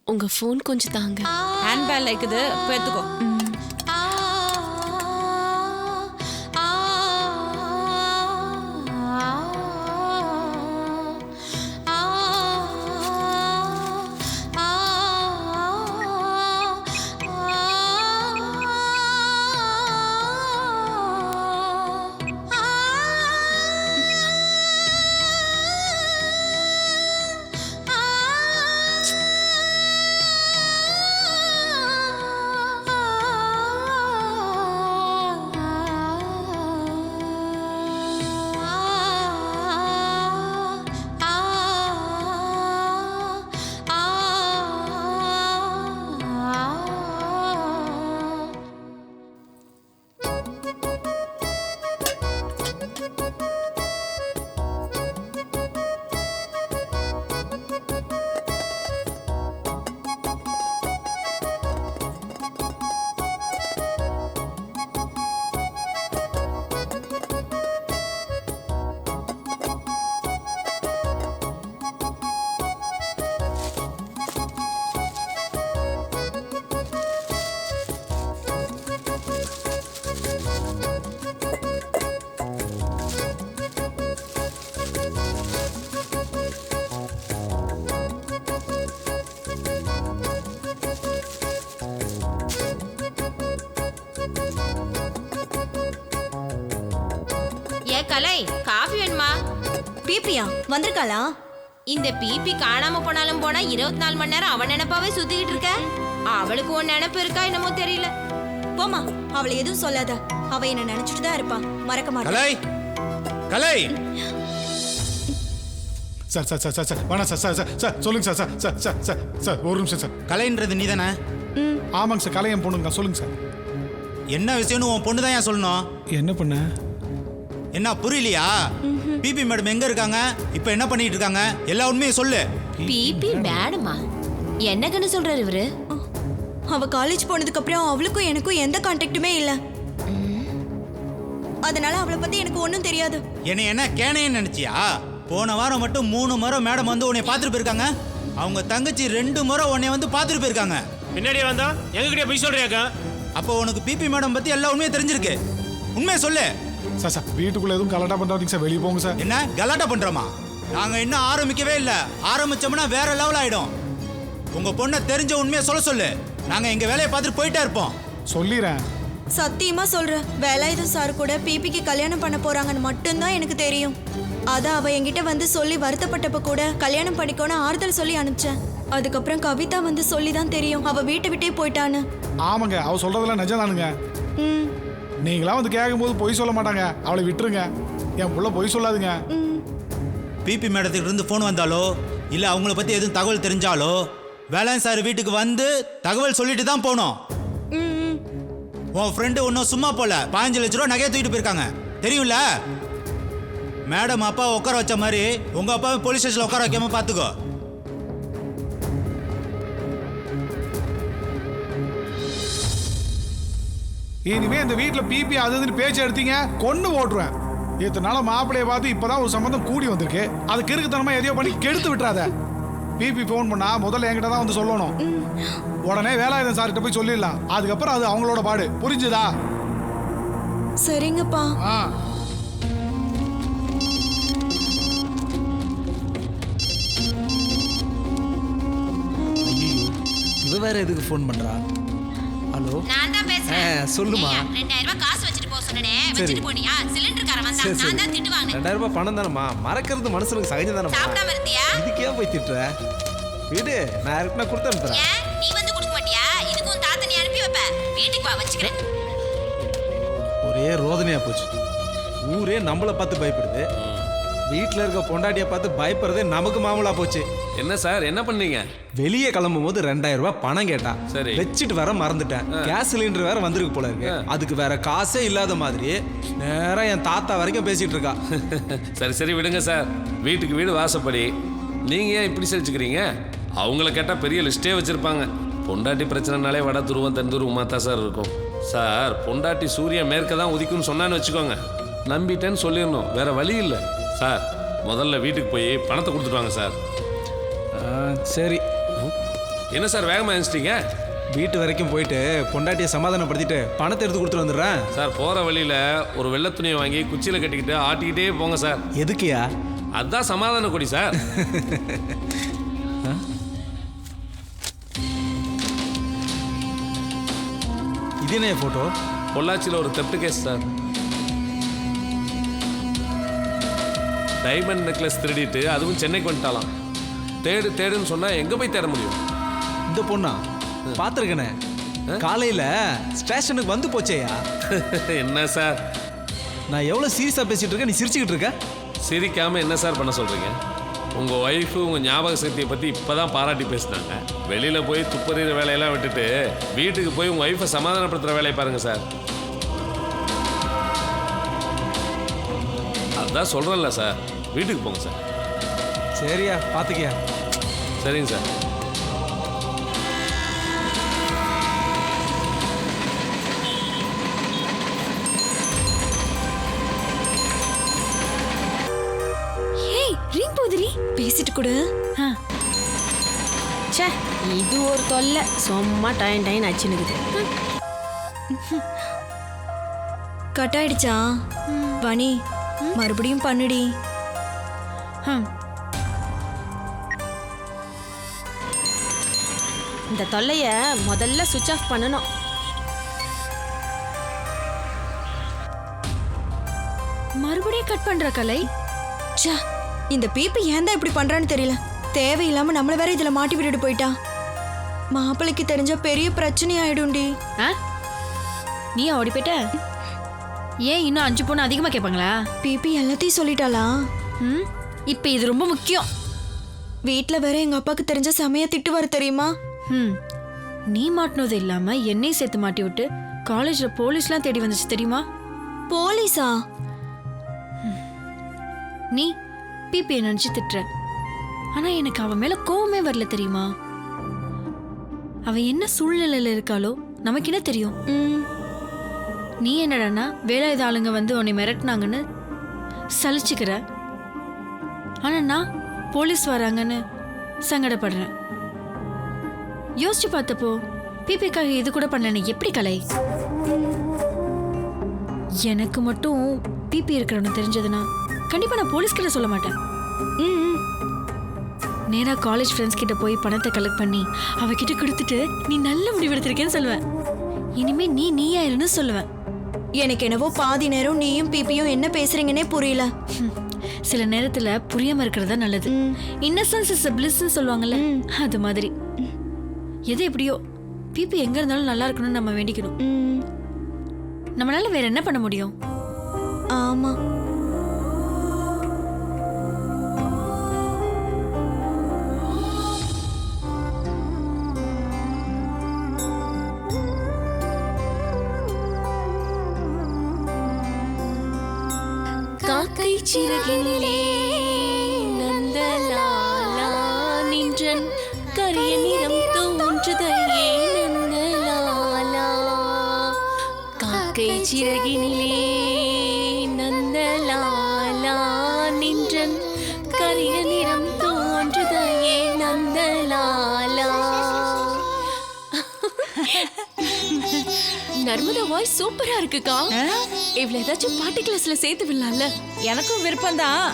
உங்க ஃபோன் கொஞ்சம் தாங்க. ஹேண்ட்பேக்ல இருக்குது, போய் எடுத்துக்கோ. கலை, காஃபி வேணுமா? பிபியா வந்திருக்காளா? இந்த பிபி காணாம போனாலும் போனா 24 மணி நேரம் அவன் நினைப்பாவே சுத்திக்கிட்டு இருக்க. அவளுக்கு உன் நினைப்பு இருக்கா என்னமோ தெரியல. போமா, அவளை எதுவும் சொல்லாத. அவ என்ன நினைச்சிட்டு தான் இருப்பா, மறக்க மாட்டா. கலை, கலை. சார் சார் சார் சார் வேணாம் சார் சார் சார் சொல்லுங்க sir sir sir sir sir sir ஒரு நிமிஷம் சார். கலைன்றது நீ தானே? ஆமாங்க சார், கலை என் பொண்ணுங்க. சொல்லுங்க சார். என்ன விஷயம்னு உன் பொண்ணு தான் ஏன் சொல்லணும்? என்ன பண்ண? என்ன புரியலையா? பிபி மேடம் எங்க இருக்காங்க, இப்போ என்ன பண்ணிட்டு இருக்காங்க, எல்லா உண்மையும் சொல்லு. பிபி மேடமா? என்னன்னு சொல்றாரு இவரு? அவ காலேஜ் போனதுக்கு அப்புறம் அவளுக்கும் எனக்கும் எந்த கான்டாக்டுமே இல்ல. அதனால அவளை பத்தி எனக்கு ஒன்றும் தெரியாது. என்ன கேனைன்னு நினைச்சியா? போன வாரம் மட்டும் 3 முறை மேடம் வந்து உன்னை பார்த்துட்டு போயிருக்காங்க. அவங்க தங்கச்சி 2 முறை உன்னை வந்து பார்த்துட்டு போயிருக்காங்க. பின்னாடியே வந்தா எங்ககிட்ட போய் சொல்றியாக்கா? அப்போ உனக்கு பிபி மேடம் பத்தி எல்லா உண்மையும் தெரிஞ்சிருக்கு. உண்மையை சொல்லு. சார் சார் வீட்டுக்குள்ள எதுவும் கலாட்டா பண்றாதீங்க சார், வெளியே போங்க சார். என்ன கலாட்டா பண்றோமா? நாங்க இன்னும் ஆரம்பிக்கவே இல்லை. ஆரம்பிச்சோம்னா வேற லெவல் ஆயிடும். உங்க பொண்ணை தெரிஞ்ச உண்மையை சொல்ல சொல்லு. நாங்க எங்க வேலையை பார்த்துட்டு போயிட்டே இருப்போம். சொல்லிடுறேன். சத்தியமா சொல்றேன், வேலாயுதம் சார் கூட பிபிக்கு கல்யாணம் பண்ண போறாங்கன்னு மட்டும்தான் எனக்கு தெரியும். அதான் அவ என்கிட்ட வந்து சொல்லி வருத்தப்பட்டப்ப கூட கல்யாணம் பண்ணிக்கோன்னு ஆறுதல் சொல்லி அனுப்பிச்சேன். அதுக்கப்புறம் கவிதா வந்து சொல்லி தான் தெரியும் அவ வீட்டை விட்டே போயிட்டான்னு. ஆமாங்க, அவ சொல்றதெல்லாம் நிஜம்தானுங்க. நீங்களா வந்து கேட்கும்போது பொய் சொல்ல மாட்டாங்க. அவளை விட்டுருங்க. என் புள்ள பொய் சொல்லாதுங்க. பிபி மேடத்துக்கு இருந்து ஃபோன் வந்தாலோ இல்ல அவங்கள பத்தி எதுவும் தகவல் தெரிஞ்சாலோ வேளாண் சார் வீட்டுக்கு வந்து தகவல் சொல்லிட்டு தான் போனோம். உன் ஃப்ரெண்டு ஒன்றும் சும்மா போல 15 லட்ச ரூபா நகையை தூக்கிட்டு போயிருக்காங்க, தெரியும்ல? மேடம் அப்பா உட்கார வச்ச மாதிரி உங்க அப்பாவை போலீஸ் ஸ்டேஷன்ல உட்கார வைக்காம பாத்துக்கோ. இனிமே இந்த வீட்டுல பிபி அதுன்னு பேச்சு எடுத்தீங்க கொண்டு ஓட்டுருவேன். இத்தனை நாள மாப்பிள்ளைய பார்த்து இப்பதான் ஒரு சம்பந்தம் கூடி வந்திருக்கு. அது கிறுக்குத்தனமா எதையோ பண்ணி கெடுத்து விட்டுறாத. பிபி ஃபோன் பண்ணா முதல்ல என்கிட்ட தான் வந்து சொல்லணும். உடனே வேலாயுதம் சார்கிட்ட போய் சொல்லிடலாம். அதுக்கப்புறம் அது அவங்களோட பாடு. புரிஞ்சுதா? சரிங்கப்பா. வேற எதுக்கு ஃபோன் பண்றா? ஹலோ, நான் தான் பேசுறேன். சொல்லுமா. 2000 ரூபாய் காசு வச்சுட்டு போக சொன்னனே, சரி. வச்சுட்டு போனியா? சிலிண்டர்காரன் வந்தா நான் தான் திட்டு வாங்கினேன். 2000 ரூபாய் பணம் தானம்மா, மறக்கிறது மனுஷனுக்கு சகஜம் தானம்மா. சாப்பிடாம இருந்தியா? இதுக்கு ஏன் போய் திட்டுற? வீடு நான் யாருக்குன்னா கொடுத்து அனுப்புறேன். ஏன் நீ வந்து கொடுக்க மாட்டியா? இதுக்கும் தாத்தா நீ அனுப்பி வைப்ப. வீட்டுக்கு வா, வச்சுக்கிறேன். ஒரே ரோதனையா போச்சு. ஊரே நம்மளை பார்த்து பயப்படுது. வீட்டில் இருக்க பொண்டாட்டியை பார்த்து பயப்படுறதே நமக்கு மாமூலா போச்சு. என்ன சார், என்ன பண்ணீங்க? வெளியே கிளம்பும் போது 2000 ரூபாய் பணம் கேட்டா. சரி. வச்சுட்டு வர மறந்துட்டேன். கேஸ் சிலிண்டர் வேற வந்திருக்கு போல இருக்கு. அதுக்கு வேற காசே இல்லாத மாதிரி நேரா என் தாத்தா வரைக்கும் பேசிட்டு இருக்கா. சரி சரி விடுங்க சார். வீட்டுக்கு வீடு வாசப்படி. நீங்க ஏன் இப்படி செலுச்சுக்கிறீங்க? அவங்கள கேட்டால் பெரிய லிஸ்ட்டே வச்சிருப்பாங்க. பொண்டாட்டி பிரச்சனைனாலே வட துருவம் தென் துருவமாக தான் சார் இருக்கும். சார், பொண்டாட்டி சூரியன் மேற்க தான் உதிக்கும்னு சொன்னான்னு வச்சுக்கோங்க, நம்பிட்டேன்னு சொல்லிடணும், வேற வழி இல்லை. சார், முதல்ல வீட்டுக்கு போய் பணத்தை கொடுத்துட்டு வாங்க சார். சரி. என்ன சார் வேகமாக எழுந்துட்டீங்க? வீட்டு வரைக்கும் போயிட்டு பொண்டாட்டியை சமாதானப்படுத்திட்டு பணத்தை எடுத்து கொடுத்துட்டு வந்துடுறேன். சார், போகிற வழியில் ஒரு வெள்ளை துணியை வாங்கி குச்சியில் கட்டிக்கிட்டு ஆட்டிக்கிட்டே போங்க சார். எதுக்குயா? அதுதான் சமாதான கொடி சார். இது என்ன போட்டோ? பொள்ளாச்சியில் ஒரு theft case sir. Diamond necklace திருடிட்டு அதுவும் சென்னைக்கு வந்துட்டாலாம். தேடு தேடுன்னு சொன்னா எங்க போய் தேட முடியும்? இந்த பொண்ணா பார்த்துருக்கனே, காலையில ஸ்டேஷனுக்கு வந்து போச்சேயா. என்ன சார், நான் எவ்வளோ சீரியஸா பேசிட்டு இருக்கேன், நீ சிரிச்சுக்கிட்டு இருக்க. சிரிக்காம என்ன சார் பண்ண சொல்றீங்க? உங்க ஒய்ஃபு உங்க ஞாபக சக்தியை பத்தி இப்பதான் பாராட்டி பேசினாங்க. வெளியில போய் துப்பறிகிற வேலையெல்லாம் விட்டுட்டு வீட்டுக்கு போய் உங்க ஒய்ஃபை சமாதானப்படுத்துற வேலையை பாருங்க சார். அதான் சொல்றேன்ல சார், வீட்டுக்கு போங்க சார். சரியா, பாத்துக்கியா? சரிங்க சார். பேசிட்டு கூட ச்சே, இது ஒரு தொல்லை. சும்மா டைன் அச்சுனுக்குது. கட் ஆயிடுச்சா? வனி, மறுபடியும் பண்ணுடி. இந்த தொல்லைய முதல்ல சுவிட்ச் ஆஃப் பண்ணணும். மறுபடியும் கட் பண்ற கலை. ச்சே, இந்த பிபி ஏன் தான் இப்படி பண்றான்னு தெரியல. தேவையில்லாம நம்மள வேற இதுல மாட்டி விட்டுட்டு போயிட்டா. மாப்பிளைக்கு தெரிஞ்ச பெரிய பிரச்சனை ஆயிடும்டி. நீ ஓடி போயிட்ட? ஏன் இன்னும் 5 பொண்ணு அதிகமா கேட்பாங்களா? பிபி எல்லாத்தையும் சொல்லிட்டாளா? இப்போ இது ரொம்ப முக்கியம். வீட்ல வேற எங்க அப்பாக்கு தெரிஞ்ச சமய திட்டுவாரு தெரியுமா? நீ மாட்டினது இல்லாம என்னையும் சேர்த்து மாட்டி விட்டு காலேஜ்ல போலீஸ்லாம் தேடி வந்துச்சு தெரியுமா? போலீஸா? நீ பிபியை நினைச்சு திட்டுற, ஆனா எனக்கு அவன் மேல கோவமே வரல தெரியுமா? அவ என்ன சூழ்நிலையில இருக்காளோ நமக்கு என்ன தெரியும்? நீ என்னடான்னா வேலாயுத ஆளுங்க வந்து உன்னை மிரட்டினாங்கன்னு சலிச்சுக்கிற, ஆனா நான் போலீஸ் வராங்கன்னு சங்கடப்படுறேன். யோசிச்சு பார்த்தப்போ பிபிக்காக இது கூட பண்ணல. எப்படி கலை? எனக்கு மட்டும் பிபி இருக்கிறவனு தெரிஞ்சதுன்னா கண்டிப்பா நான் போலீஸ் கிட்ட சொல்ல மாட்டேன். நேரா காலேஜ் ஃப்ரெண்ட்ஸ் கிட்ட போய் பணத்தை கலெக்ட் பண்ணி அவகிட்ட கொடுத்துட்டு நீ நல்ல முடிவெடுத்திருக்கேன்னு சொல்லுவேன். இனிமே நீயா இருன்னு சொல்லுவேன். எனக்கு என்னவோ பாதி நேரம் நீயும் பிபியும் என்ன பேசுறீங்கன்னே புரியல. சில நேரத்துல புரியாம இருக்கிறதா நல்லது. இன்னசென்ஸ் இஸ் a bliss ன்னு சொல்லுவாங்கல்ல, அது மாதிரி. எது எப்படியோ பிபி எங்க இருந்தாலும் நல்லா இருக்கணும்னு நம்ம வேண்டிக்கணும். நம்மளால வேற என்ன பண்ண முடியும்? ஆமா. காக்கை சிறகினிலே நந்தலாலா நின்றன் கரிய நிறம் தோன்றுதையே நந்தலாலா. காக்கை சிறகினிலே நந்தலாலா நின்றன் கரிய நிறம் தோன்றுதையே நந்தலாலா. நர்மதா வாய்ஸ் சூப்பரா இருக்குக்கா. இவ்வளவு ஏதாச்சும் பாட்டு கிளாஸ்ல சேர்த்து விடலாம்ல? எனக்கும் விருப்பம் தான்.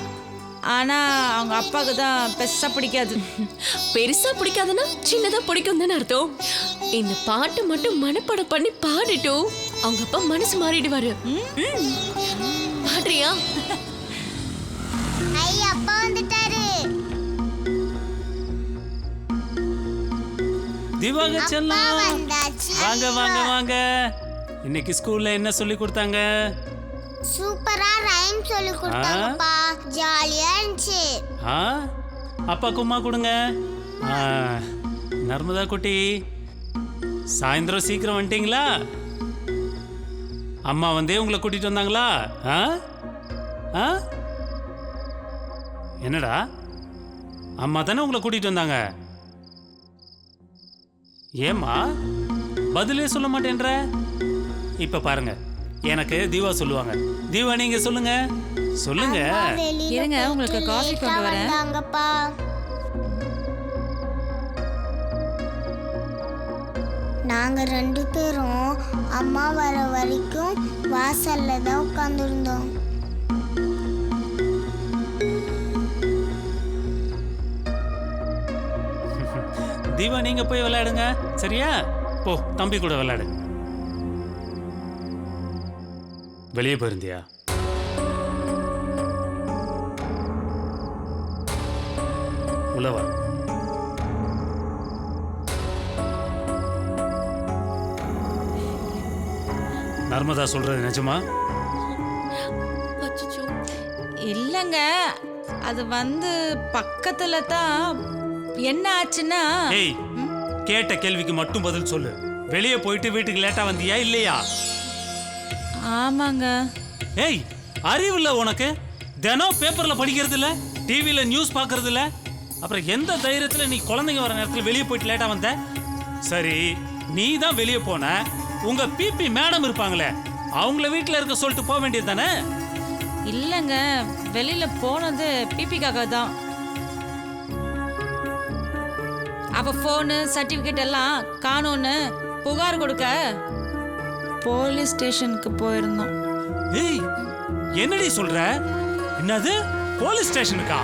ஆனா அவங்க அப்பாவுக்கு தான் பெருசா பிடிக்காது. பெருசா பிடிக்காதுன்னா சின்னதா பிடிக்கும் தானே அர்த்தம். இந்த பாட்டு மட்டும் மனப்பாடம் பண்ணி பாடிட்டோம் அவங்க அப்பா மனசு மாறிடுவாரு. பாடுறியா? ஐயா அப்பா வந்துட்டாரு. திவாக செல்லம் வந்தாச்சு. வாங்க வாங்க வாங்க. இன்னைக்கு ஸ்கூல்ல என்ன சொல்லி கொடுத்தாங்க? சூப்பரா ரைம் சொல்லி கொடுத்தாங்கப்பா. ஜாலியா இருந்துச்சு. அப்பா கும்மா கொடுங்க. நர்மதா குட்டி, சாயந்தரம் சீக்கிரம் வந்துட்டீங்களா? அம்மா வந்தே உங்களை கூட்டிட்டு வந்தாங்களா? என்னடா, அம்மா தானே உங்களை கூட்டிட்டு வந்தாங்க? ஏம்மா பதிலே சொல்ல மாட்டேன்ற? இப்ப பாருங்க, எனக்கு தீவா சொல்லுவாங்க. தீவா நீங்க சொல்லுங்க சொல்லுங்க. இருங்க, உங்களுக்கு காஃபி கொண்டு வரேன். வந்தாங்கப்பா. நாங்க 2 பேரும் அம்மா வர வரைக்கும் வாசல்ல தான் உட்காந்துருந்தோம். தீவா நீங்க போய் விளையாடுங்க, சரியா? போ, தம்பி கூட விளையாடு. வெளியே போயிருந்தியா? உள்ளவா. நர்மதா சொல்றது நிஜமா? இல்லங்க, அது பக்கத்துல தான். என்ன ஆச்சுன்னா, ஏய், கேட்ட கேள்விக்கு மட்டும் பதில் சொல்லு. வெளியே போயிட்டு வீட்டுக்கு லேட்டா வந்தியா இல்லையா? ஆமாங்க. ஏய், அறிவு இல்ல உனக்கு? தினம் பேப்பர்ல படிக்கிறது இல்ல, டிவில நியூஸ் பாக்குறது இல்ல, அப்புறம் எந்த தைரியத்துல நீ குழந்தைங்க வர நேரத்துல வெளியே போயிட்டு லேட்டா வந்த? சரி, நீ தான் வெளியே போன, உங்க பிபி மேடம் இருப்பாங்களே, அவங்கள வீட்டுல இருக்க சொல்லிட்டு போக வேண்டியது தானே? இல்லங்க, வெளியில போனது பிபிக்காக தான். அப்ப போனு சர்டிபிகேட் எல்லாம் காணோன்னு புகார் கொடுக்க போலீஸ் ஸ்டேஷனுக்கு போயிருந்தோம். ஏய், என்னடி சொல்ற? என்னது, போலீஸ் ஸ்டேஷனுக்கா?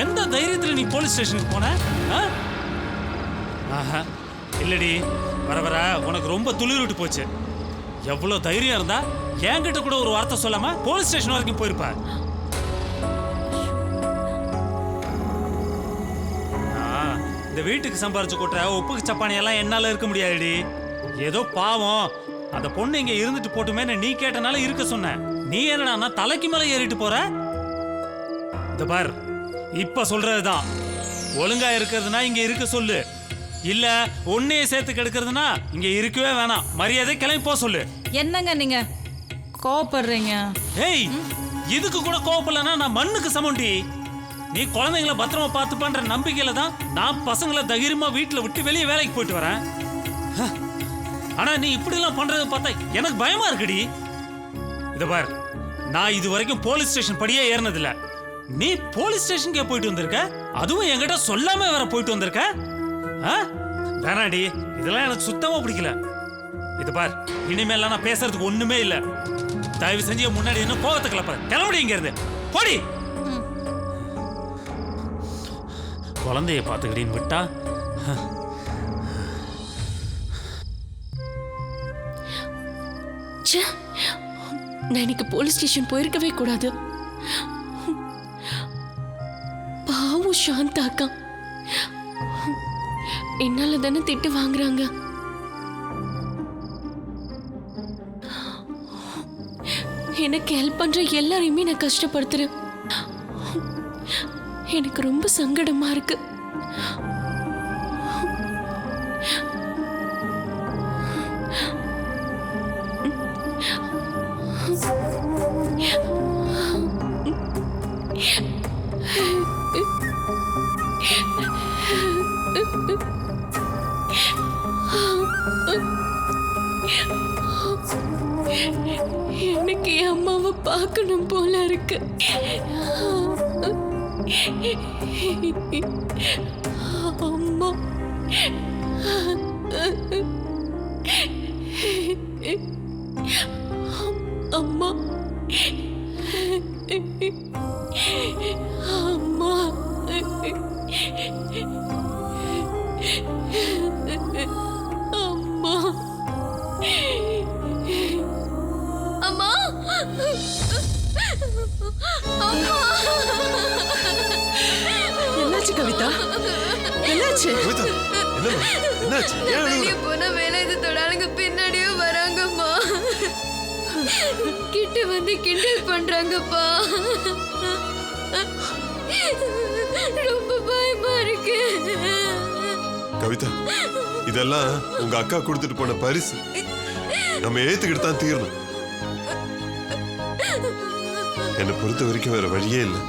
எந்த தைரியத்துல நீ போலீஸ் ஸ்டேஷனுக்கு போன? இல்லடி, வர வர உனக்கு ரொம்ப துளிர் விட்டு போச்சு. எவ்வளவு தைரியம் இருந்தா என்கிட்ட கூட ஒரு வார்த்தை சொல்லாம போலீஸ் ஸ்டேஷன் வரைக்கும் போயிருப்ப. இந்த வீட்டுக்கு சம்பாரிச்சு கொட்டுற உப்புக்கு சப்பானி எல்லாம் என்னால இருக்க முடியாதுடி. ஏதோ பாவம் அந்த பொண்ணு இங்க இருந்துட்டு போட்டுமே நீ கேட்டனால இருக்க சொன்ன. நீ என்னடா தலைக்கு மேல ஏறிட்டு போற? இந்த பார், இப்ப சொல்றதுதான், ஒழுங்கா இருக்கிறதுனா இங்க இருக்க சொல்லு, இல்ல ஒன்னையே சேர்த்து கெடுக்கிறதுனா இங்க இருக்கவே வேணாம். மரியாதை கிளம்பி போ சொல்லு. என்னங்க நீங்க கோவப்படுறீங்க? ஏய், இதுக்கு கூட கோவப்படலன்னா நான் மண்ணுக்கு சமண்டி. நீ குழந்தைங்களை பத்திரமா பார்த்து பண்ற நம்பிக்கையில தான் நான் பசங்களை தைரியமா வீட்டுல விட்டு வெளியே வேலைக்கு போயிட்டு வரேன். ஆனா நீ இப்படி எல்லாம் பண்றதை பார்த்தா எனக்கு பயமா இருக்குடி. இத பார், நான் இது வரைக்கும் போலீஸ் ஸ்டேஷன் படியே ஏறினதில்ல. நீ போலீஸ் ஸ்டேஷனுக்கே போயிட்டு வந்திருக்க, அதுவும் என்கிட்ட சொல்லாம வேற போயிட்டு வந்திருக்க. வேணாடி, இதெல்லாம் எனக்கு சுத்தமா பிடிக்கல. இது பார், இனிமேல் நான் பேசுறதுக்கு ஒண்ணுமே இல்ல. தயவு செஞ்சு முன்னாடி என்ன கோவத்தை கிளப்ப கிளம்படி இங்க இருந்து போடி. குழந்தைய பார்த்துக்கிட்டீன்னு விட்டா நான் இன்னைக்கு போலீஸ் ஸ்டேஷன் போயிருக்கவே கூடாது. பாவம் சாந்தா அக்கா என்னால தானே திட்டு வாங்குறாங்க. எனக்கு ஹெல்ப் பண்ற எல்லாரையுமே நான் கஷ்டப்படுத்துறேன். எனக்கு ரொம்ப சங்கடமா இருக்கு. எனக்கு என் அம்மாவை பார்க்கணும் போல இருக்கு. அம்மா, அம்மா, அம்மா அம்மா அம்மா என்னாச்சு கவிதா? என்னாச்சு? என்னாச்சு? ஏன் வெளியே போனா வேலாயுதத்தோட ஆளுங்க பின்னாடியே வராங்கம்மா. கிட்ட வந்து கிண்டல் பண்றாங்கப்பா. ரொம்ப பயமா இருக்கு. கவிதா, இதெல்லாம் உங்க அக்கா கொடுத்துட்டு போன பரிசு. நம்ம ஏத்துக்கிட்டு தான் தீரணும். என்னை பொறுத்த வரைக்கும் வேற வழியே இல்லை.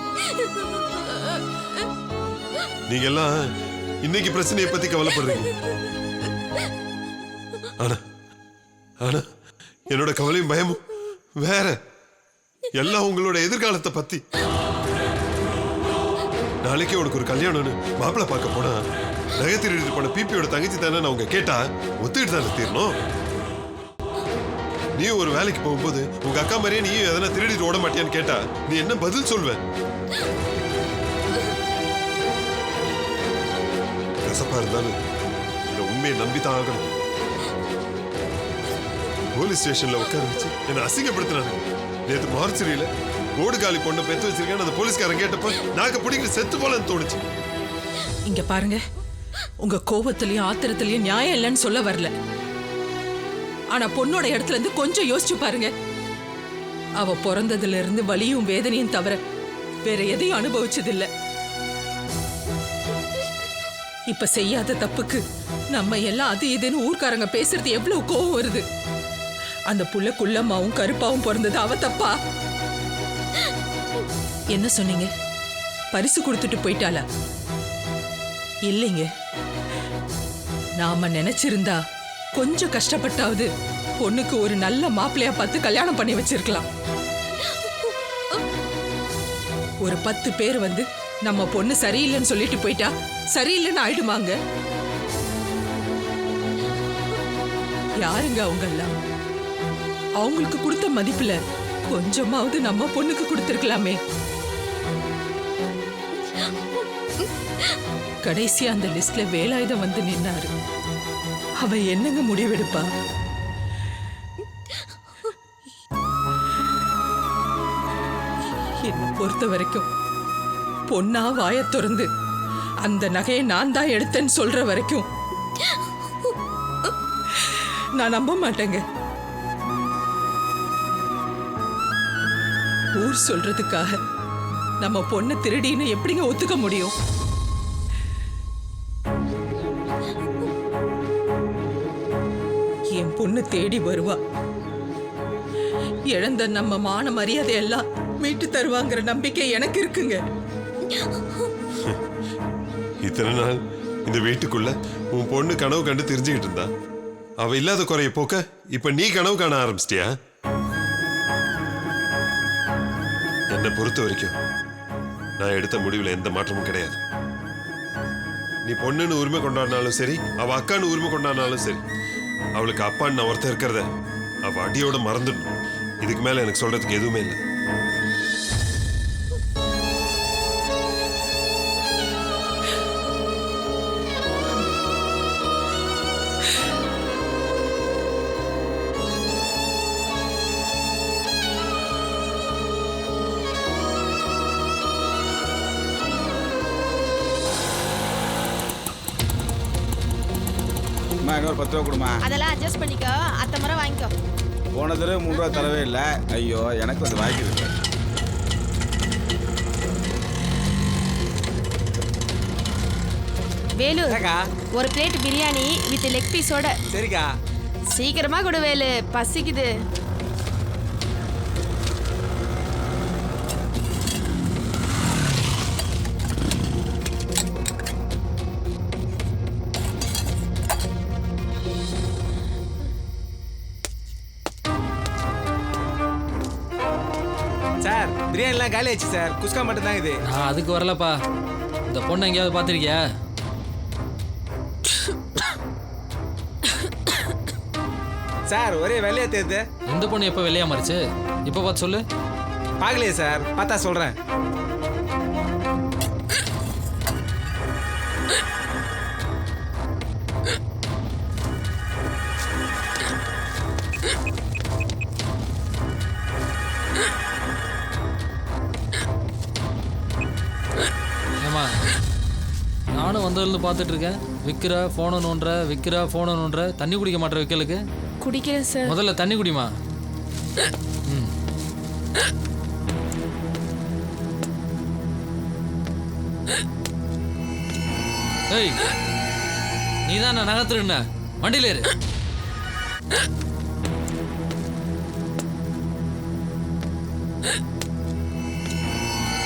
நீங்க எல்லாம் இன்னைக்கு பிரச்சனையை பத்தி கவலைப்படுறீங்க. ஆனா ஆனா என்னோட கவலையும் பயமும் வேற. எல்லாம் உங்களோட எதிர்காலத்தை பத்தி. நாளைக்கே உனக்கு ஒரு கல்யாணம்னு மாப்பிள்ளை பார்க்க போனா நகை திருடிட்டு போன பிபியோட தங்கச்சி தானே அவங்க கேட்டா ஒத்துக்கிட்டு தானே தீரணும். நீ ஒரு வேலைக்கு போகும்போது உங்க அக்கா மாதிரியே நீயும் எதனா திருடிட்டு ஓட மாட்டியான்னு கேட்டா நீ என்ன பதில் சொல்வ? கசப்பா இருந்தாலும் இந்த உண்மையை நம்பித்தான் ஆகணும். போலீஸ் ஸ்டேஷன்ல உட்கார வச்சு என்ன அசிங்கப்படுத்தினாங்க. நேற்று மார்ச்சரியில ஓடு காலி பொண்ணை பெத்து வச்சிருக்கேன்னு அந்த போலீஸ்காரன் கேட்டப்ப நாக்க பிடிக்கிற செத்து போலன்னு தோணுச்சு. இங்க பாருங்க, உங்க கோபத்திலயும் ஆத்திரத்திலயும் நியாயம் இல்லைன்னு சொல்ல வரல. ஆனா பொண்ணோட இடத்துல இருந்து கொஞ்சம் யோசிச்சு பாருங்க. அவ பிறந்ததுல இருந்து வலியும் வேதனையும் தவிர வேற எதையும் அனுபவிச்சதில்லை. இப்ப செய்யாத தப்புக்கு நம்ம எல்லாம் அது இதுன்னு ஊர்க்காரங்க பேசுறது எவ்வளவு கோவம் வருது. அந்த புள்ள குள்ளம்மாவும் கருப்பாவும் பிறந்தது அவ தப்பா? என்ன சொன்னீங்க? பரிசு கொடுத்துட்டு போயிட்டாளா? இல்லைங்க, நாம நினைச்சிருந்தா கொஞ்சம் கஷ்டப்பட்டாவது பொண்ணுக்கு ஒரு நல்ல மாப்பிள்ளையா பார்த்து கல்யாணம் பண்ணி வச்சிருக்கலாம். ஒரு 10 பேர் வந்து நம்ம பொண்ணு சரியில்லைன்னு சொல்லிட்டு போயிட்டா சரியில்லைன்னு ஆயிடுமாங்க? யாருங்க அவங்க எல்லாம்? அவங்களுக்கு கொடுத்த மதிப்புல கொஞ்சமாவது நம்ம பொண்ணுக்கு கொடுத்திருக்கலாமே. கடைசியா அந்த லிஸ்ட்ல வேலாயுதம் வந்து நின்னாரு. அவ என்னங்க முடிவெடுப்பா? என்னை பொறுத்த வரைக்கும் பொண்ணா வாய திறந்து அந்த நகையை நான் தான் எடுத்தேன்னு சொல்ற வரைக்கும் நான் நம்ப மாட்டேங்க. ஊர் சொல்றதுக்காக நம்ம பொண்ணு திருடின்னு எப்படிங்க ஒத்துக்க முடியும்? என் பொண்ணு தேடி வருவா. இழந்த நம்ம மான மரியாதை எல்லாம் மீட்டு தருவாங்கிற நம்பிக்கை எனக்கு இருக்குங்க. இத்தனை நாள் இந்த வீட்டுக்குள்ள உன் பொண்ணு கனவு கண்டு தெரிஞ்சுக்கிட்டு இருந்தா. அவ இல்லாத குறைய போக்க இப்ப நீ கனவு காண ஆரம்பிச்சிட்டியா? என்னை பொறுத்த வரைக்கும் நான் எடுத்த முடிவுல எந்த மாற்றமும் கிடையாது. நீ பொண்ணுன்னு உரிமை கொண்டாடினாலும் சரி, அவ அக்கான்னு உரிமை கொண்டாடினாலும் சரி, அவளுக்கு அப்பான்னு நான் ஒருத்தர் இருக்கிறத அவ அடியோட மறந்துடணும். இதுக்கு மேல எனக்கு சொல்றதுக்கு எதுவுமே இல்லை. இன்னொரு 10 ரூபா கொடுமா. அதெல்லாம் அட்ஜஸ்ட் பண்ணிக்கோ, அத்தை முறை வாங்கிக்கோ. போன தடவை 3 ரூபா தரவே இல்லை. ஐயோ, எனக்கு வந்து வாங்கிக்கிறது. வேலு, ஒரு பிளேட் பிரியாணி வித் லெக் பீஸோட. சரிக்கா. சீக்கிரமா கொடு வேலு, பசிக்குது. சார், பிரியாணிலாம் காலி ஆச்சு சார். குஸ்கா மட்டும் தான் இது. நான் அதுக்கு வரலப்பா. இந்த பொண்ணை எங்கேயாவது பார்த்துருக்கியா? சார், ஒரே வெள்ளையா தேர்து. இந்த பொண்ணு எப்போ வெள்ளையா மாறிச்சு? இப்போ பார்த்து சொல்லு. பார்க்கலையே சார், பார்த்தா சொல்கிறேன். நானும் வந்ததுலேருந்து பார்த்துட்டு இருக்கேன். விற்கிற ஃபோனை நோண்டுற, விற்கிற ஃபோனை நோண்டுற, தண்ணி குடிக்க மாட்டேற விற்கலுக்கு. குடிக்கிறேன் சார். முதல்ல தண்ணி குடிமா. ம். ஏய், நீ தான் நான் நகர்த்துருண்ண. வண்டியில் ஏறு.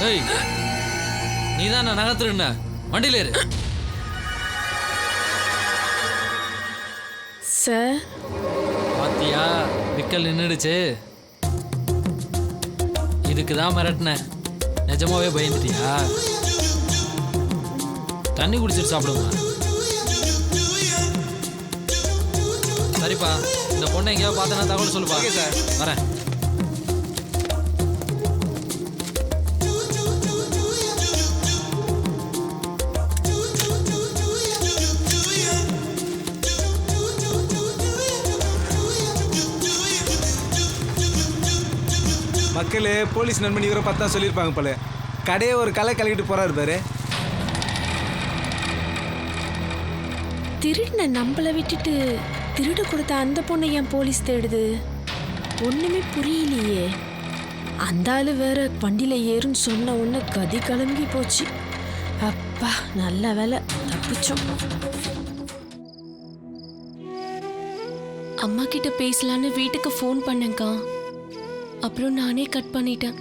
ஏய், நீ தான் நான் நகர்த்துருண்ண. வண்டியில் ஏறு. சார் பாத்தியா, விக்கல் நின்றுடுச்சு. இதுக்கு தான் மிரட்டினேன். நிஜமாவே பயந்துட்டியா? தண்ணி குடிச்சிட்டு சாப்பிடுங்க. சரிப்பா, இந்த பொண்ணை எங்கேயாவது பார்த்தனா தகவல் சொல்லுப்பா. சார் வரேன். மக்கள் போலீஸ் நண்பன் இவரை பார்த்தா சொல்லியிருப்பாங்க போல. கடையை ஒரு கலை கலக்கிட்டு போறாரு பாரு. திருடின நம்மளை விட்டுட்டு திருடு கொடுத்த அந்த பொண்ணை ஏன் போலீஸ் தேடுது? ஒண்ணுமே புரியலையே. அந்த ஆளு வேற வண்டியில ஏறுன்னு சொன்ன உடனே கதி கலங்கி போச்சு. அப்பா நல்ல வேலை தப்பிச்சோம். அம்மா கிட்ட பேசலான்னு வீட்டுக்கு ஃபோன் பண்ணேங்க்கா. அப்புறம் நானே கட் பண்ணிட்டேன்.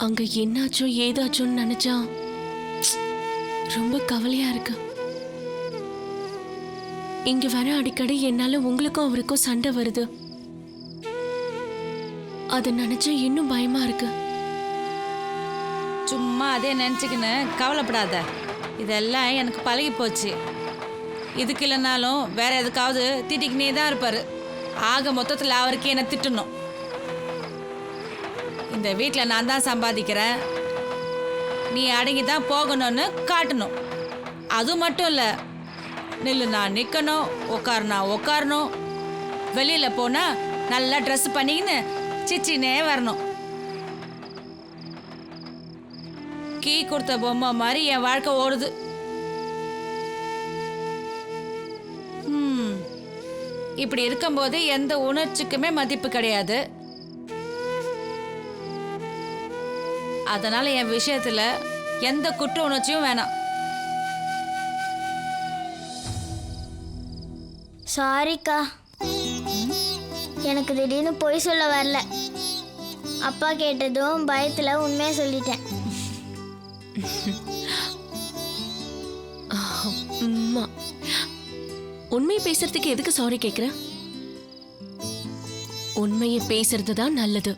அங்க என்னாச்சோ ஏதாச்சோன்னு நினைச்சா ரொம்ப கவலையா இருக்கு. இங்க வர அடிக்கடி என்னால உங்களுக்கும் அவருக்கும் சண்டை வருது. அதை நினைச்சா இன்னும் பயமா இருக்கு. சும்மா அதே நினச்சிக்கின்னு கவலைப்படாத. இதெல்லாம் எனக்கு பழகி போச்சு. இதுக்கு இல்லைனாலும் வேற எதுக்காவது திட்டிக்கினே தான் இருப்பாரு. ஆக மொத்தத்தில் அவருக்கு என்ன திட்டணும். இந்த வீட்டில் நான் தான் சம்பாதிக்கிறேன், நீ அடங்கி தான் போகணும்னு காட்டணும். அது மட்டும் இல்லை, நில்லு நான் நிற்கணும், உட்காருனா உட்காரணும், வெளியில் போனால் நல்லா ட்ரெஸ் பண்ணிக்கின்னு சிச்சினே வரணும். கீ கொடுத்த பொம்மை மாதிரி என் வாழ்க்கை ஓடுது. இப்படி இருக்கும்போது எந்த உணர்ச்சிக்குமே மதிப்பு கிடையாது. அதனால என் விஷயத்துல எந்த குற்ற உணர்ச்சியும் வேணாம். சாரிக்கா, எனக்கு திடீர்னு பொய் சொல்ல வரல. அப்பா கேட்டதும் பயத்துல உண்மையா சொல்லிட்டேன். அம்மா, உண்மை பேசுறதுக்கு எதுக்கு சாரி கேக்குற? உண்மையை பேசுறது தான் நல்லது.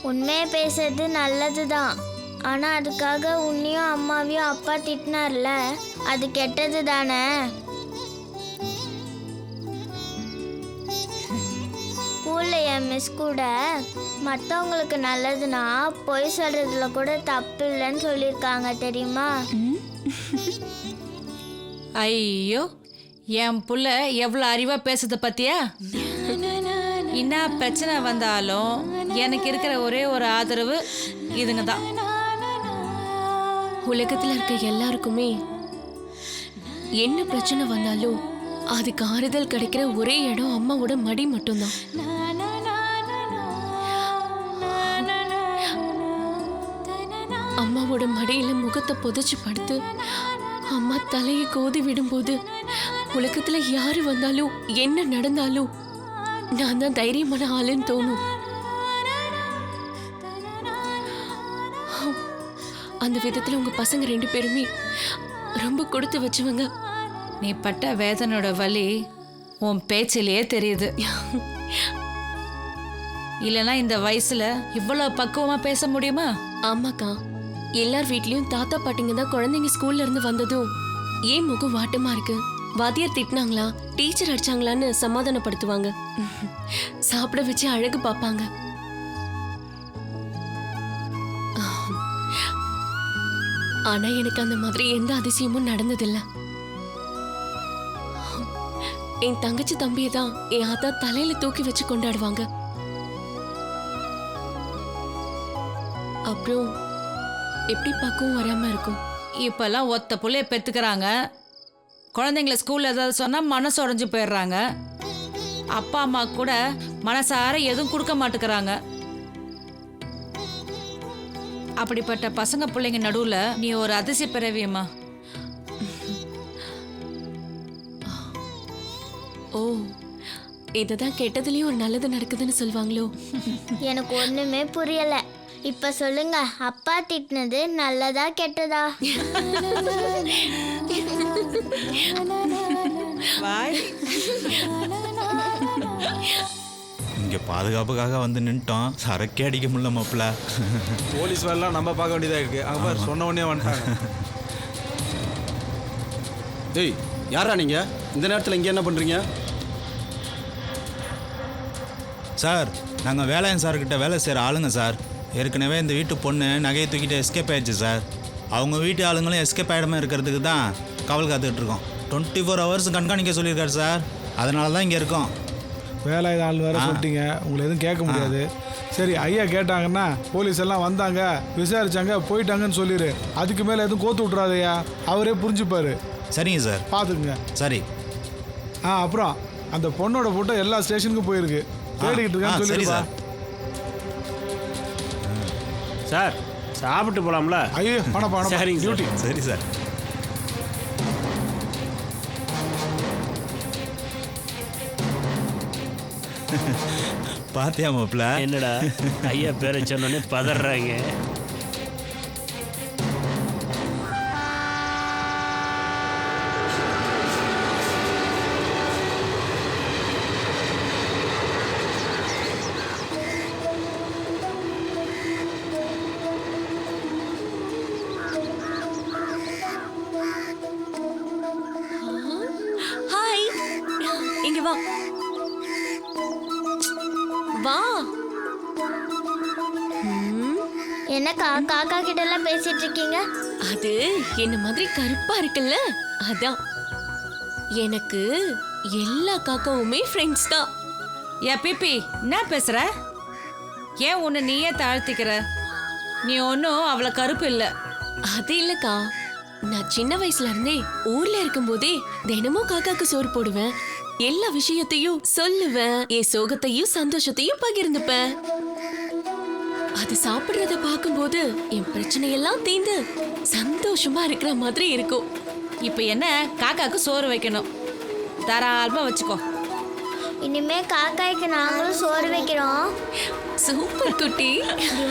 உண்மையை பேசுறது நல்லதுதான். ஆனா அதுக்காக உன்னையும் அம்மாவையும் அப்பா திட்டினார்ல, அது கெட்டது தானே. ஸ்கூல்ல என் மிஸ் கூட மற்றவங்களுக்கு நல்லதுன்னா பொய் சொல்றதுல கூட தப்பு இல்லைன்னு சொல்லியிருக்காங்க தெரியுமா? ஐயோ, என் புள்ள எவ்வளோ அறிவா பேசுறது பத்தியா? என்ன பிரச்சனை வந்தாலும் எனக்கு இருக்கிற ஒரே ஒரு ஆதரவு இதுங்க தான். உலகத்துல இருக்க எல்லாருக்குமே என்ன பிரச்சனை வந்தாலும் அதுக்கு ஆறுதல் கிடைக்கிற ஒரே இடம் அம்மாவோட மடி மட்டும்தான். அம்மாவோட மடியில முகத்தை புதைச்சு படுத்து அம்மா தலையை கோதி விடும்போது உலகத்துல யாரு வந்தாலும் என்ன நடந்தாலும் நான் தான் தைரியமான ஆளுன்னு தோணும். அந்த விதத்துல உங்க பசங்க 2 பேருமே ரொம்ப கொடுத்து வச்சவங்க. நீ பட்ட வேதனோட வலி உன் பேச்சிலேயே தெரியுது. இல்லைன்னா இந்த வயசுல இவ்வளவு பக்குவமா பேச முடியுமா? ஆமாக்கா, எல்லார் வீட்லயும் தாத்தா பாட்டிங்க தான் குழந்தைங்க ஸ்கூல்ல இருந்து வந்ததும் ஏன் முகம் வாட்டமா இருக்கு, வாத்தியார் திட்டினாங்களா, டீச்சர் அடிச்சாங்களான்னு சமாதானப்படுத்துவாங்க. சாப்பிட வச்சு அழகு பார்ப்பாங்க. ஆனா எனக்கு அந்த மாதிரி எந்த அதிசயமும் நடந்ததில்ல. என் தங்கச்சி தம்பியை தான் என் ஆத்தா தலையில தூக்கி வச்சு கொண்டாடுவாங்க. அப்புறம் எப்படி பக்குவம் வராம இருக்கும்? இப்பெல்லாம் ஒத்த புள்ளைய பெத்துக்கிறாங்க. குழந்தைங்கள ஸ்கூல்ல ஏதாவது சொன்னா மனசு உடைஞ்சு போயிடுறாங்க. அப்பா அம்மா கூட மனசார எதுவும் கொடுக்க மாட்டேங்கிறாங்க. அப்படிப்பட்ட பசங்க பிள்ளைங்க நடுவுல நீ ஒரு அதிசய பிறவியம்மா. ஓ, இதுதான் கெட்டதுலயும் ஒரு நல்லது நடக்குதுன்னு சொல்லுவாங்களோ? எனக்கு ஒண்ணுமே புரியல. இப்ப சொல்லுங்க, அப்பா திட்டினது நல்லதா கெட்டதா? இங்கே பாதுகாப்புக்காக வந்து நின்ட்டோம், சரக்கே அடிக்க முடியல மாப்பிள்ள. போலீஸ் வேலைலாம் நம்ம பார்க்க வேண்டியதாக இருக்கு. அங்கே பாரு, சொன்ன உடனே வந்துட்டாங்க. டேய், யாரா நீங்க இந்த நேரத்தில் இங்கே என்ன பண்றீங்க? சார், நாங்கள் வேலையன் சார்கிட்ட வேலை செய்கிற ஆளுங்க சார். ஏற்கனவே இந்த வீட்டு பொண்ணு நகையை தூக்கிட்டு எஸ்கேப் ஆயிடுச்சு சார். அவங்க வீட்டு ஆளுங்களும் எஸ்கேப் ஆகிடாமல் இருக்கிறதுக்கு தான் காவல் காத்துக்கிட்டு இருக்கோம். 24 hours கண்காணிக்க சொல்லியிருக்காரு சார். அதனால தான் இங்கே இருக்கோம். வேலை ஆள் வேற சொல்லிட்டீங்க, உங்களை எதுவும் கேட்க முடியாது. சரி, ஐயா கேட்டாங்கன்னா போலீஸ் எல்லாம் வந்தாங்க, விசாரிச்சாங்க, போயிட்டாங்கன்னு சொல்லிடு. அதுக்கு மேலே எதுவும் கோத்து விட்றாதையா, அவரே புரிஞ்சுப்பாரு. சரிங்க சார், பார்த்துக்குங்க. சரி. அப்புறம் அந்த பொண்ணோட ஃபோட்டோ எல்லா ஸ்டேஷனுக்கும் போயிருக்கு, தேடிக்கிட்டு இருக்கான்னு சொல்லிடுப்பா. சார், சாப்பிட்டு போலாம்ல? ஐயோ, பணம் சரிங்க டியூட்டி. சரி சார். பாத்தியா மாப்பிள்ள? என்னடா ஐயா பேரை சொன்னோன்னே பதறாங்க. ஹாய், இங்க வா வா. என்னக்கா காக்கா கிட்ட எல்லாம் பேசிட்டு இருக்கீங்க? அது என்ன மாதிரி கருப்பா இருக்குல்ல, அதான். எனக்கு எல்லா காக்காவுமே ஃப்ரெண்ட்ஸ் தான். ஏ பிபி, என்ன பேசுற? ஏன் உன்னை நீயே தாழ்த்திக்கிற? நீ ஒன்றும் அவ்வளோ கருப்பு இல்லை. அது இல்லக்கா, நான் சின்ன வயசுல இருந்தே ஊர்ல இருக்கும்போதே தினமும் காக்காக்கு சோறு போடுவேன். எல்லா விஷயத்தையும் சொல்லுவேன், என் சோகத்தையும் சந்தோஷத்தையும் பகிர்ந்துப்பேன். அது சாப்பிடுறத பார்க்கும்போது என் பிரச்சனையெல்லாம் தீர்ந்து சந்தோஷமா இருக்கிற மாதிரி இருக்கும். இப்போ என்ன, காக்காக்கு சோறு வைக்கணும், தாராளமா வச்சுக்கோ. இனிமே காக்காய்க்கு நாங்களும் சோறு வைக்கிறோம். சூப்பர் குட்டி.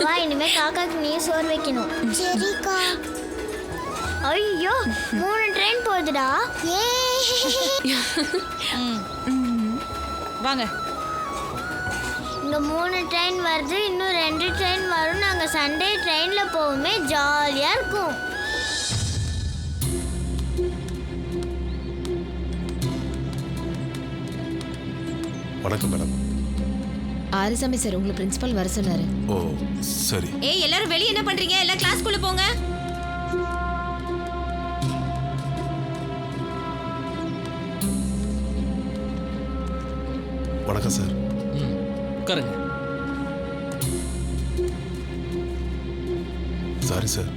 வா, இனிமே காக்காக்கு நீ சோறு வைக்கணும். சரிக்கா. ஐயோ, 3 ட்ரெயின் போகுதுடா. வாங்க. இங்க 3 ட்ரெயின் வருது, இன்னும் 2 ட்ரெயின் வரும். நாங்க சண்டே ட்ரெயின்ல போவோமே, ஜாலியா இருக்கும். வணக்கம் மேடம். ஆறுசாமி சார், உங்களை பிரின்சிபல் வர சொன்னாரு. ஓ சரி. ஏய், எல்லாரும் வெளிய என்ன பண்றீங்க? எல்லாம் கிளாஸ்க்குள்ள போங்க. வணக்கம் சார். உட்காருங்க. சாரி சார்,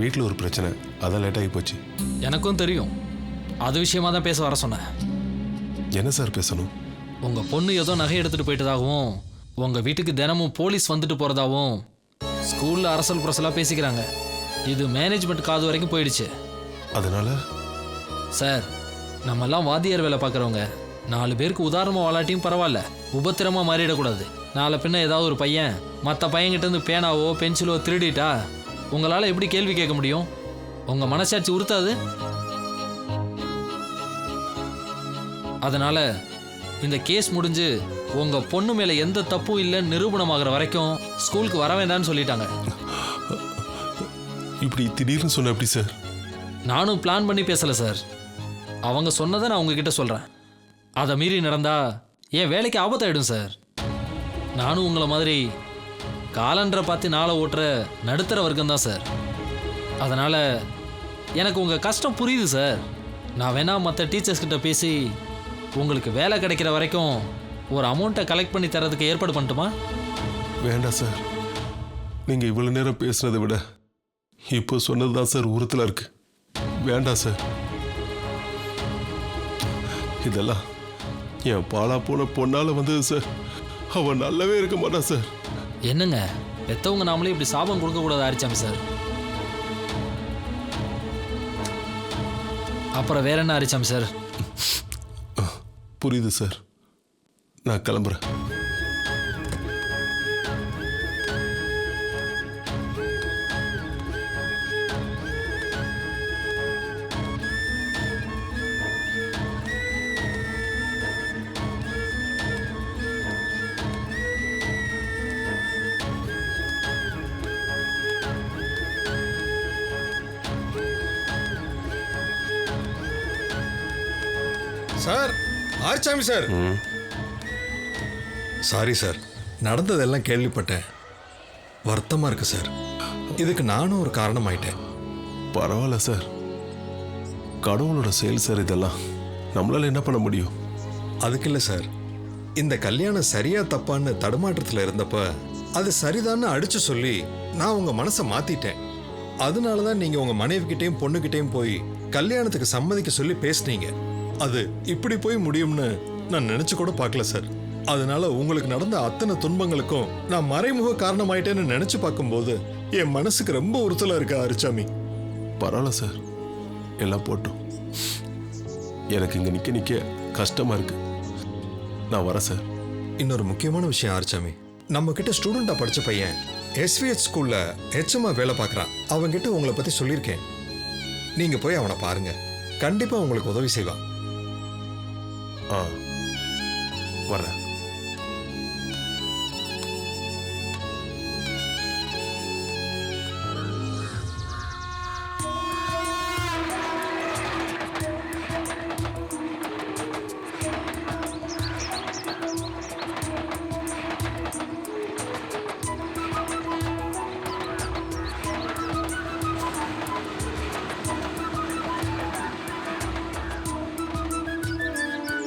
வீட்டில் ஒரு பிரச்சனை, அதான் லேட் ஆகி போச்சு. எனக்கும் தெரியும், அது விஷயமா தான் பேச வர சொன்னேன். என்ன சார் பேசணும்? உங்க பொண்ணு ஏதோ நகை எடுத்துட்டு போயிட்டதாகவும், உங்க வீட்டுக்கு தினமும் போலீஸ் வந்துட்டு போறதாகவும் ஸ்கூல்ல அரசல் புரசலா பேசிக்கிறாங்க. இது மேனேஜ்மெண்ட் காது வரைக்கும் போயிடுச்சு. அதனால சார், நம்ம எல்லாம் வாத்தியார் வேலை பார்க்குறவங்க, 4 பேருக்கு உதாரணமாக வாழாட்டியும் பரவாயில்ல, உபத்திரமா மாறிடக்கூடாது. நாளை பின்ன ஏதாவது ஒரு பையன் மற்ற பையன்கிட்ட இருந்து பேனாவோ பென்சிலோ திருடிட்டா உங்களால் எப்படி கேள்வி கேட்க முடியும்? உங்க மனசாட்சி உறுத்தாது? அதனால இந்த கேஸ் முடிஞ்சு உங்க பொண்ணு மேல எந்த தப்பும் இல்லைன்னு நிரூபணமாகிற வரைக்கும் ஸ்கூலுக்கு வர வேண்டாம்னு சொல்லிட்டாங்க. இப்படி திடீர்னு சொன்ன எப்படி சார்? நானும் பிளான் பண்ணி பேசல சார். அவங்க சொன்னதை நான் உங்ககிட்ட சொல்றேன். அதை மீறி நடந்தா என் வேலைக்கு ஆபத்தாயிடும் சார். நானும் உங்களை மாதிரி காலண்டரை பார்த்து நாளை ஓட்டுற நடுத்தர வர்க்கம் தான் சார். அதனால எனக்கு உங்க கஷ்டம் புரியுது சார். நான் வேணா மற்ற டீச்சர்ஸ் கிட்ட பேசி உங்களுக்கு வேலை கிடைக்கிற வரைக்கும் ஒரு அமௌண்ட்டை கலெக்ட் பண்ணி தரதுக்கு ஏற்பாடு பண்ணட்டுமா? வேண்டாம் சார், நீங்கள் இவ்வளோ நேரம் பேசுனதை விட இப்போ சொன்னதுதான் சார் உறுத்தலா இருக்கு. வேண்டாம் சார். இதெல்லாம் என் பாலா போன பொண்ணால வந்தது சார். அவன் நல்லாவே இருக்க மாட்டான் சார். என்னங்க பெத்தவங்க நாமளே இப்படி சாபம் கொடுக்க கூடாது ஆரிச்சாமி சார். அப்புறம் வேற என்ன ஆரிச்சாமி சார்? புரியுது சார். நான் கிளம்புறேன். Sir, Arichamy sir. Sorry sir, நடந்ததெல்லாம் கேள்விப்பட்டேன். வருத்தமா இருக்கு சார். இதுக்கு நானும் ஒரு காரணம் ஆயிட்டேன். பரவாயில்ல சார். கடவுளோட செயல் சார் இதெல்லாம். நம்மளால என்ன பண்ண முடியும்? அதுக்கு இல்லை சார், இந்த கல்யாணம் சரியா தப்பான்னு தடுமாற்றத்தில் இருந்தப்ப அது சரிதான்னு அடிச்சு சொல்லி நான் உங்க மனசை மாத்திட்டேன். அதனால தான் நீங்க உங்க மனைவிக்கிட்டையும் பொண்ணுகிட்டையும் போய் கல்யாணத்துக்கு சம்மதிக்க சொல்லி பேசுனீங்க. அது இப்படி போய் முடியும்னு நான் நினைச்சு கூட பார்க்கல சார். அதனால உங்களுக்கு நடந்த அத்தனை துன்பங்களுக்கும் நான் மறைமுக காரணமாயிட்டேன்னு நினைச்சு பார்க்கும்போது என் மனசுக்கு ரொம்ப உறுத்தலா இருக்கு ஆரிச்சாமி. பரவாயில்ல சார், எல்லாம் போட்டோம். எனக்கு இங்க நிக்க நிக்க கஷ்டமா இருக்கு. நான் வரேன் சார். இன்னொரு முக்கியமான விஷயம் ஆரிச்சாமி, நம்ம கிட்ட ஸ்டூடெண்டா படிச்ச பையன் SVH ஸ்கூல்ல HMஆ வேலை பார்க்கறான். அவன்கிட்ட உங்களை பத்தி சொல்லியிருக்கேன். நீங்க போய் அவனை பாருங்க. கண்டிப்பா உங்களுக்கு உதவி செய்வான். வரேன்.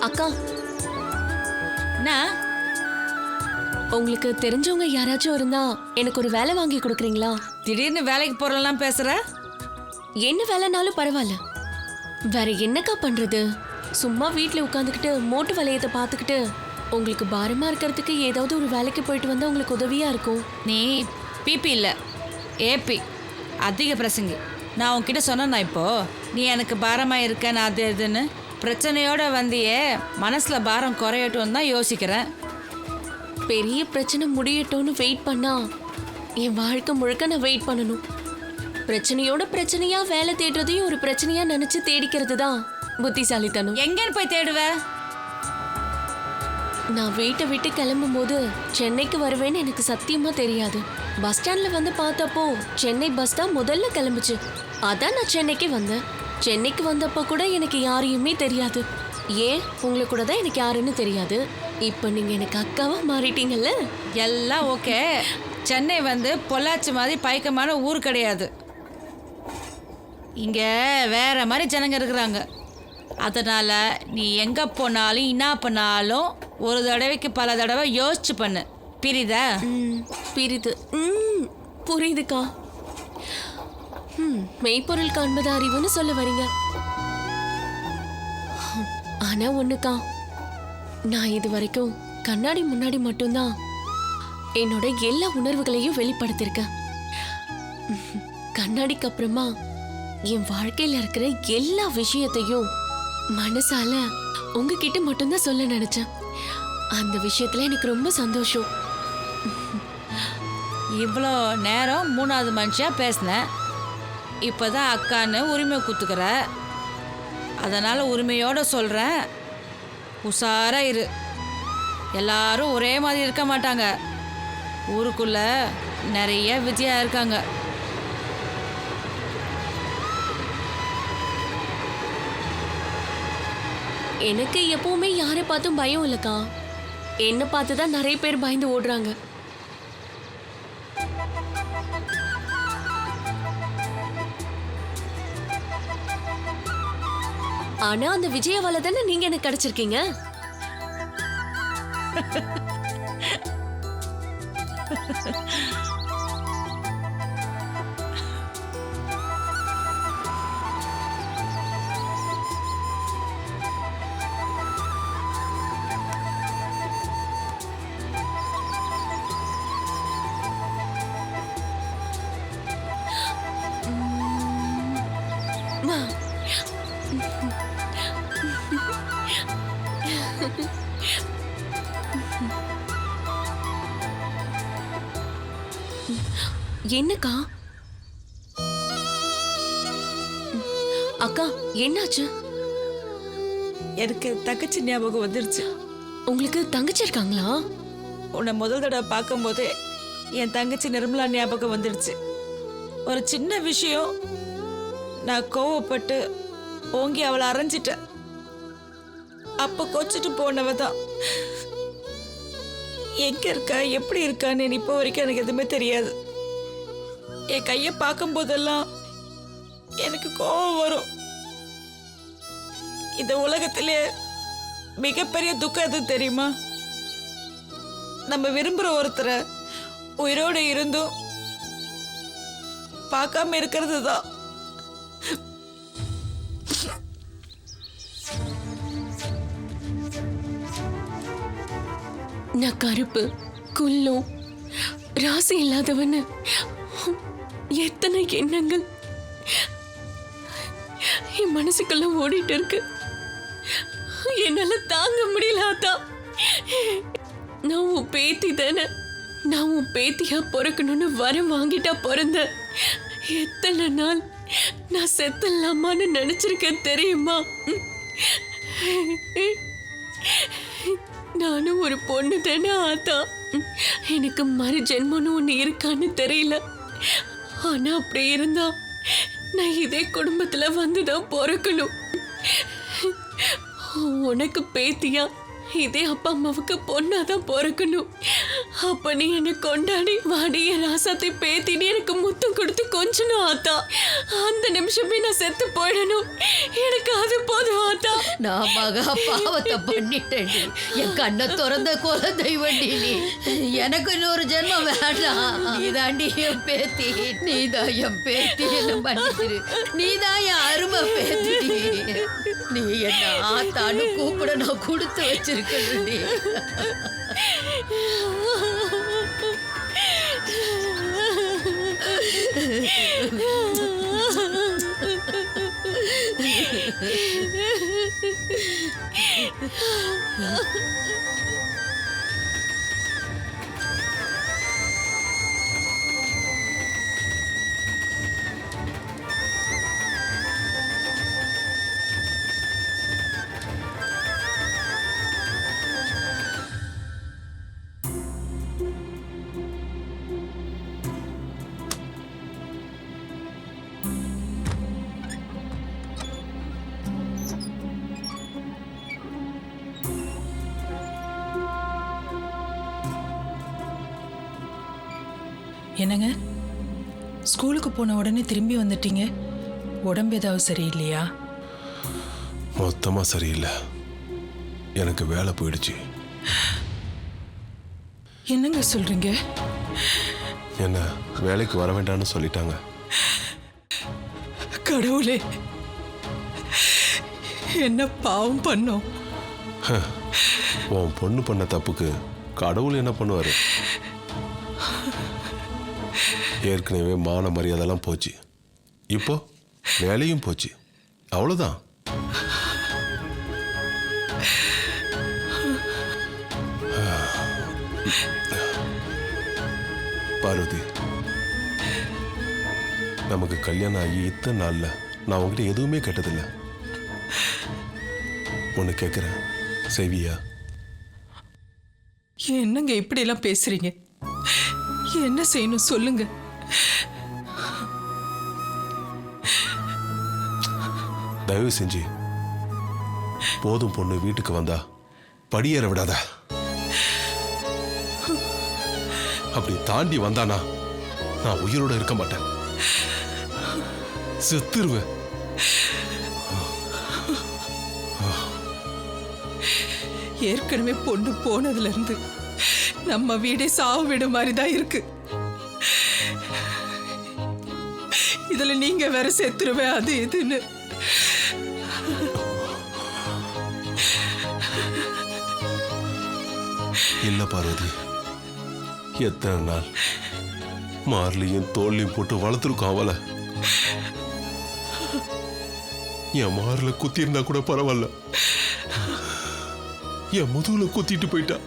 அக்கா, என்ன உங்களுக்கு தெரிஞ்சவங்க யாராச்சும் இருந்தா எனக்கு ஒரு வேலை வாங்கி கொடுக்குறீங்களா? திடீர்னு வேலைக்கு போறலாம் பேசுற? என்ன வேலைனாலும் பரவாயில்ல. வேற என்னக்கா பண்றது? சும்மா வீட்டில் உட்காந்துக்கிட்டு மோட்டு வேலையத்தை பார்த்துக்கிட்டு உங்களுக்கு பாரமா இருக்கிறதுக்கு ஏதாவது ஒரு வேலைக்கு போயிட்டு வந்தா உங்களுக்கு உதவியா இருக்கும். நீ பிபி இல்ல ஏபி, அதிக பிரசங்கி. நான் உன்கிட்ட சொன்னேன்னா இப்போ நீ எனக்கு பாரமா இருக்க, நான் அது இதுன்னு பிரச்சனையோட வந்தியே, மனசுல பாரம் குறையட்டும் தான் யோசிக்கிறேன். பெரிய பிரச்சனை முடியட்டும்னு வெயிட் பண்ணா என் வாழ்க்கை முழுக்க நான் வெயிட் பண்ணணும். பிரச்சனையோட பிரச்சனையா வேலை தேடுறதையும் ஒரு பிரச்சனையா நினைச்சு தேடிக்கிறது தான் புத்திசாலித்தனம். எங்கன்னு போய் தேடுவ? நான் வீட்டை விட்டு கிளம்பும் போது சென்னைக்கு வருவேன்னு எனக்கு சத்தியமா தெரியாது. பஸ் ஸ்டாண்ட்ல வந்து பார்த்தப்போ சென்னை பஸ் தான் முதல்ல கிளம்புச்சு. அதான் நான் சென்னைக்கு வந்தேன். சென்னைக்கு வந்தப்போ கூட எனக்கு யாரையுமே தெரியாது. ஏன் உங்களை கூட தான் எனக்கு யாருன்னு தெரியாது. இப்போ நீங்க எனக்கு அக்காவா மாறிட்டீங்கல்ல. எல்லாம் ஓகே. சென்னை வந்து பொள்ளாச்சி மாதிரி பயக்கமான ஊர் கிடையாது. இங்க வேற மாதிரி ஜனங்க இருக்கிறாங்க. அதனால நீ எங்க போனாலும் என்ன பண்ணாலும் ஒரு தடவைக்கு பல தடவை யோசிச்சு பண்ணு. புரியுதா? புரியுது. புரியுதுக்கா. மெய்ப்பொருள் காண்பது அறிவுன்னு சொல்ல வரீங்க. ஆனா ஒண்ணுக்கா, நான் இது வரைக்கும் கண்ணாடி முன்னாடி மட்டும்தான் என்னோட எல்லா உணர்வுகளையும் வெளிப்படுத்திருக்கேன். கண்ணாடிக்கு அப்புறமா என் வாழ்க்கையில இருக்கிற எல்லா விஷயத்தையும் மனசால உங்ககிட்ட மட்டும்தான் சொல்ல நினைச்சேன். அந்த விஷயத்துல எனக்கு ரொம்ப சந்தோஷம். இவ்வளோ நேரம் மூணாவது மனுஷியா பேசினேன். இப்போதான் அக்கான்னு உரிமை குத்துக்கிற. அதனால உரிமையோட சொல்றேன், உஷாரா இரு. எல்லாரும் ஒரே மாதிரி இருக்க மாட்டாங்க. ஊருக்குள்ள நிறைய விஜயா இருக்காங்க. எனக்கு எப்பவுமே யாரை பார்த்தும் பயம் இல்லக்கா. என்ன பார்த்து தான் நிறைய பேர் பயந்து ஓடுறாங்க. ஆனா அந்த விஜயவால தானே நீங்க எனக்கு கிடைச்சிருக்கீங்க. அம்மா என்னக்கா? அக்கா என்னாச்சு? எனக்கு தங்கச்சி ஞாபகம் வந்துருச்சு. உங்களுக்கு தங்கச்சி இருக்காங்களா? உன்னை முதல் தடவை பார்க்கும்போதே என் தங்கச்சி நிர்மலா ஞாபகம் வந்துடுச்சு. ஒரு சின்ன விஷயம், நான் கோவப்பட்டு ஓங்கி அவளை அரைஞ்சிட்டேன். அப்ப கொச்சிட்டு போனவ தான் எங்க இருக்கா, எப்படி இருக்கான்னு இப்போ வரைக்கும் எனக்கு எதுவுமே தெரியாது. என் கையை பார்க்கும் போதெல்லாம் எனக்கு கோபம் வரும். இந்த உலகத்திலே மிகப்பெரிய துக்கம் எது தெரியுமா? நம்ம விரும்புற ஒருத்தரை உயிரோடு இருந்தும் பார்க்காம இருக்கிறது தான். நான் கருப்பு குல்லும் ராசி இல்லாதவன்னு எத்தனை எண்ணங்கள் என் மனசுக்குள்ள ஓடிட்டு இருக்கு. என்னால தாங்க முடியல. அதான் நான் உன் பேத்தி தானே, நான் உன் பேத்தியா பிறக்கணும்னு வரம் வாங்கிட்டா பிறந்த. எத்தனை நாள் நான் செத்தலாமான்னு நினைச்சிருக்கேன் தெரியுமா? நானும் ஒரு பொண்ணு தானே ஆத்தா. எனக்கு மறு ஜென்மன்னு ஒன்று இருக்கான்னு தெரியல. ஆனா அப்படி இருந்தா நான் இதே குடும்பத்துல வந்துதான் பிறக்கணும். உனக்கு பேத்தியா இதே அப்பா அம்மாவுக்கு பொண்ணாதான் பிறக்கணும். அப்ப நீ என்னை கொண்டாடி வாடிய ராசாத்தை பேத்தின்னு எனக்கு முத்தம் கொடுத்து கொஞ்சணும் ஆத்தா. அந்த நிமிஷமே நான் செத்து போயிடணும். எனக்கு அது போதும் ஆத்தா. நான் மகா பாவத்தை பண்ணிட்டேன். என் கண்ணை திறந்த குழந்தை வண்டி நீ. எனக்கு இன்னொரு ஜென்மம் வேண்டாம். நீதாண்டி என் பேத்தி, நீதான் என் பேத்தி. என்ன பண்ணிச்சிரு, நீதான் என் அருமை பேத்தி. நீ என்ன ஆத்தான்னு கூப்பிட நான் கொடுத்து வச்சிருக்கேன். என்னங்க, ஸ்கூலுக்கு போன உடனே திரும்பி வந்துட்டீங்க? உடம்பு ஏதாவது சரியில்லையா? மொத்தமா சரியில்லை. எனக்கு வேலை போயிடுச்சு. என்னங்க சொல்றீங்க? என்ன வேலைக்கு வர வேண்டாம்னு சொல்லிட்டாங்க. கடவுளே, என்ன பாவம் பண்ணோம்? உன் பொண்ணு பண்ண தப்புக்கு கடவுள் என்ன பண்ணுவாரு? ஏற்கனவே மான மரியாதைலாம் போச்சு, இப்போ வேலையும் போச்சு. அவ்வளோதான். பார்வதி, நமக்கு கல்யாணம் ஆகி இத்தனை நாள்ல நான் உங்ககிட்ட எதுவுமே கேட்டதில்லை. ஒன்று கேட்குறேன், செய்வியா? என்னங்க இப்படி எல்லாம் பேசுறீங்க? என்ன செய்யணும் சொல்லுங்க. தயவு செஞ்சு போதும் பொண்ணு வீட்டுக்கு வந்தா படியேற விடாத. அப்படி தாண்டி வந்தானா நான் உயிரோட இருக்க மாட்டேன், செத்துருவேன். ஏற்கனவே பொண்ணு போனதுல இருந்து நம்ம வீடே சாவு வீடு மாதிரி தான் இருக்கு. இதுல நீங்க வேற செத்துருவேன் அது இதுன்னு. இல்ல பார்வதி, எத்தனை நாள் மார்லையும் தோல்லையும் போட்டு வளர்த்துருக்கோம் அவளை. என் மார்ல குத்தி இருந்தா கூட பரவாயில்ல, என் முதுகுல குத்திட்டு போயிட்டா.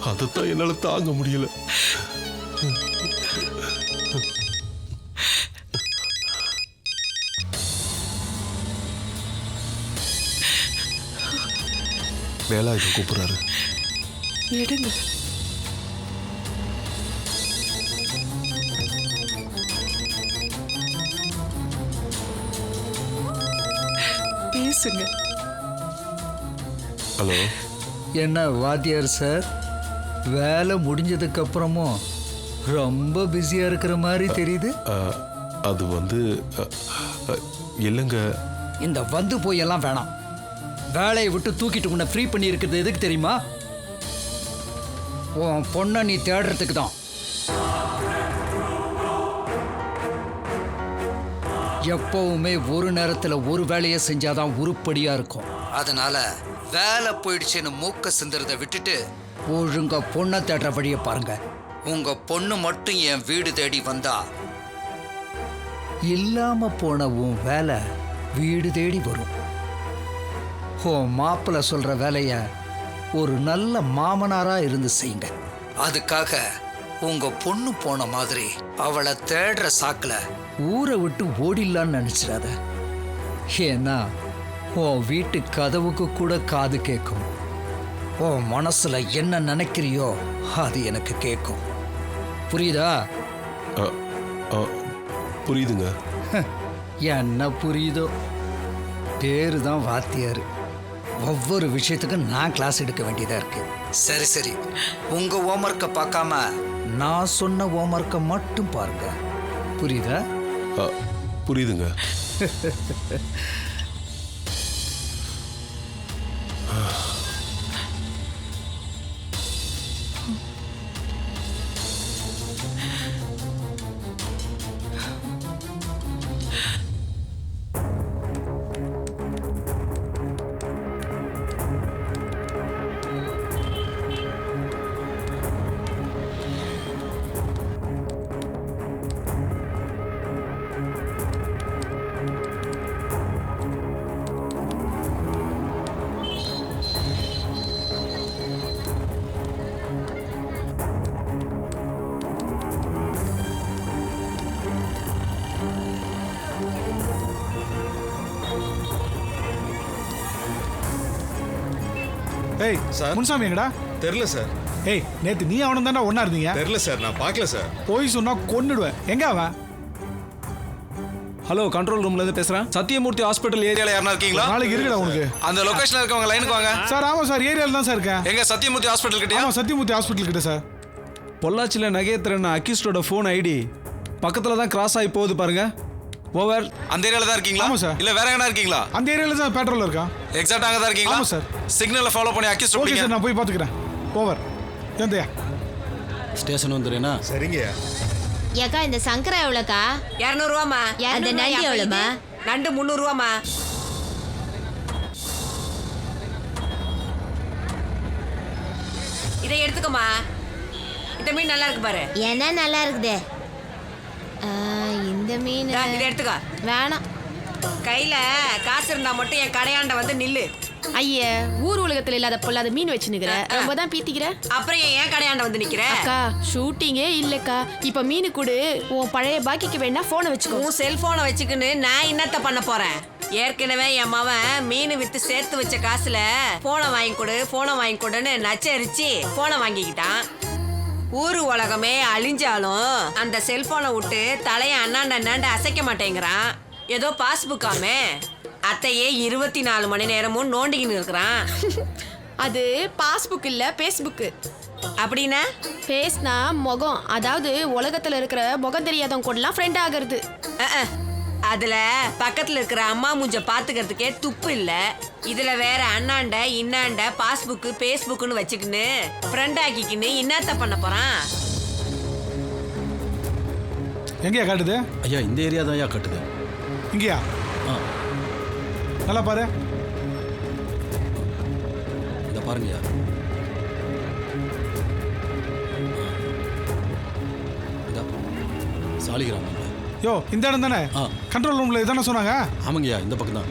அதைத்தான் என்னால தாங்க முடியல. வேலாயுதம் கூப்பிடுறாரு. எடுங்க. பேசுங்க. ஹலோ. என்ன வாத்தியார் சார், வேலை முடிஞ்சதுக்கு அப்புறமும் ரொம்ப பிஸியா இருக்கிற மாதிரி தெரியுது. அது வந்து இல்லைங்க. இந்த வந்து போய் எல்லாம் வேணாம். வேலையை விட்டு தூக்கிட்டு உன்னை ஃப்ரீ பண்ணி இருக்கிறது எதுக்கு தெரியுமா? உன் பொண்ணை நீ தேடுறதுக்கு தான். எப்பவுமே ஒரு நேரத்தில் ஒரு வேலையை செஞ்சாதான் உருப்படியா இருக்கும். அதனால வேலை போயிடுச்சுன்னு மூக்க சிந்துறதை விட்டுட்டு ஒழுங்கா பொண்ணை தேடுற வழியை பாருங்க. உங்க பொண்ணு மட்டும் என் வீடு தேடி வந்தா இல்லாம போன உன் வேலை வீடு தேடி வரும். உன் மாப்பிள்ளை சொல்ற வேலைய ஒரு நல்ல மாமனாரா இருந்து செய்யுங்க. அதுக்காக உங்க பொண்ணு போன மாதிரி அவளை தேடுற சாக்குல ஊரை விட்டு ஓடிடலான்னு நினைச்சிடாத. ஏன்னா உன் வீட்டு கதவுக்கு கூட காது கேட்கும். உன் மனசுல என்ன நினைக்கிறியோ அது எனக்கு கேட்கும். புரியுதா? புரியுதுங்க. என்ன புரியுதோ? பேரு தான் வாத்தியார். ஒவ்வொரு விஷயத்துக்கும் நான் கிளாஸ் எடுக்க வேண்டியதா இருக்கு. சரி சரி, உங்க ஹோம்ஒர்க்கை பார்க்காம நான் சொன்ன ஹோம்ஒர்க்கை மட்டும் பாருங்க. புரியுதா? புரியுதுங்க. ஏய் சார், முன்சாமி எங்கடா? தெரியல சார். ஏய், நேத்து நீ அவனும் தானே ஒண்ணா இருந்தீங்க? தெரியல சார், நான் பார்க்கல சார். போய் சொன்னா கொன்னுடுவேன். எங்க அவன்? ஹலோ, கண்ட்ரோல் ரூம்ல இருந்து பேசுறேன். சத்தியமூர்த்தி ஹாஸ்பிட்டல் ஏரியால யாரா இருக்கீங்களா? நாளைக்கு இருக்குடா உனக்கு. அந்த லொகேஷன்ல இருக்கவங்க லைனுக்கு வாங்க. சார் ஆமா சார், ஏரியால தான் சார் இருக்கேன். எங்க சத்தியமூர்த்தி ஹாஸ்பிட்டல் கிட்டயா? ஆமா, சத்தியமூர்த்தி ஹாஸ்பிட்டல் கிட்ட சார். பொள்ளாச்சியில் நகேந்திரன் அக்யூஸ்டோட ஃபோன் ஐடி பக்கத்தில் தான் கிராஸ் ஆகி போகுது பாருங்க. ஓவர். அந்த ஏரியால தான் இருக்கீங்களா? ஆமா சார். இல்ல வேற எங்கனா இருக்கீங்களா? அந்த ஏரியால தான் பெட்ரோல் இருக்கா. எக்ஸாக்ட்டா அங்க தான் இருக்கீங்களா? ஆமா சார். சிக்னலை ஃபாலோ பண்ணி அக்யூஸ்ட் ஓகே சார், நான் போய் பாத்துக்கிறேன். ஓவர். எந்தயா? ஸ்டேஷன் வந்துடுறேனா? சரிங்க. ஏக்கா இந்த சங்கரா எவ்வளோக்கா? 200 ரூபாமா. அந்த நண்டு எவ்வளோமா? நண்டு 300 ரூபாமா. இதை எடுத்துக்கோமா. இந்த மீன் நல்லா இருக்கு பாரு. என்ன நல்லா இருக்குதே? இந்த மீன் இதை எடுத்துக்கோ. வேணாம். கையில காசு இருந்தா மட்டும் என் கடையாண்ட வந்து நில்லு. ஐயா, ஊர் உலகத்துல இல்லாத பொல்லாத மீன் வச்சுனுக்குற. ரொம்ப தான் பீத்திக்கிற. அப்புறம் ஏன் கடையாண்ட வந்து நிக்கிற? அக்கா, ஷூட்டிங்கே இல்லக்கா. இப்ப மீனு கூடு உன் பழைய பாக்கிக்கு வேணா போனை வச்சுக்கோ. உன் செல்போனை வச்சுக்கின்னு நான் என்னத்த பண்ண போறேன்? ஏற்கனவே என் மவன் மீன் வித்து சேர்த்து வச்ச காசுல போனை வாங்கி கொடுன்னு நச்சரிச்சு போனை வாங்கிக்கிட்டான். ஊரு உலகமே அழிஞ்சாலும் அந்த செல்போனை விட்டு தலையை அண்ணாண்ட அசைக்க மாட்டேங்கிறான். ஏதோ பாஸ்புக்காமே அத்தையே 24 மணி நேரமும் நோண்டிக்கின்னு இருக்கிறான். அது பாஸ்புக் இல்ல, பேஸ்புக். அப்படின்னா பேஸ்னா முகம், அதாவது உலகத்துல இருக்கிற முகம் தெரியாதவங்க கூடலாம் ஃப்ரெண்ட் ஆகிறது. அதுல பக்கத்துல இருக்கிற அம்மா மூஞ்ச பாத்துக்கிறதுக்கே துப்பு இல்ல. இதுல வேற அண்ணாண்ட இன்னாண்ட பாஸ்புக் பேஸ்புக்னு வச்சுக்கின்னு ஃப்ரெண்ட் ஆக்கிக்கின்னு என்னத்த பண்ண போறான்? எங்கயா காட்டுது? ஐயா, இந்த ஏரியா தான் ஐயா காட்டுது. இங்கயா? நல்லா பாரு. இத பாருங்கய்யா. சாலிகிராமம். யோ இந்த இடம் தானே கண்ட்ரோல் ரூம்ல இதானே சொன்னாங்க ஆமாங்கய்யா இந்த பக்கம் தான்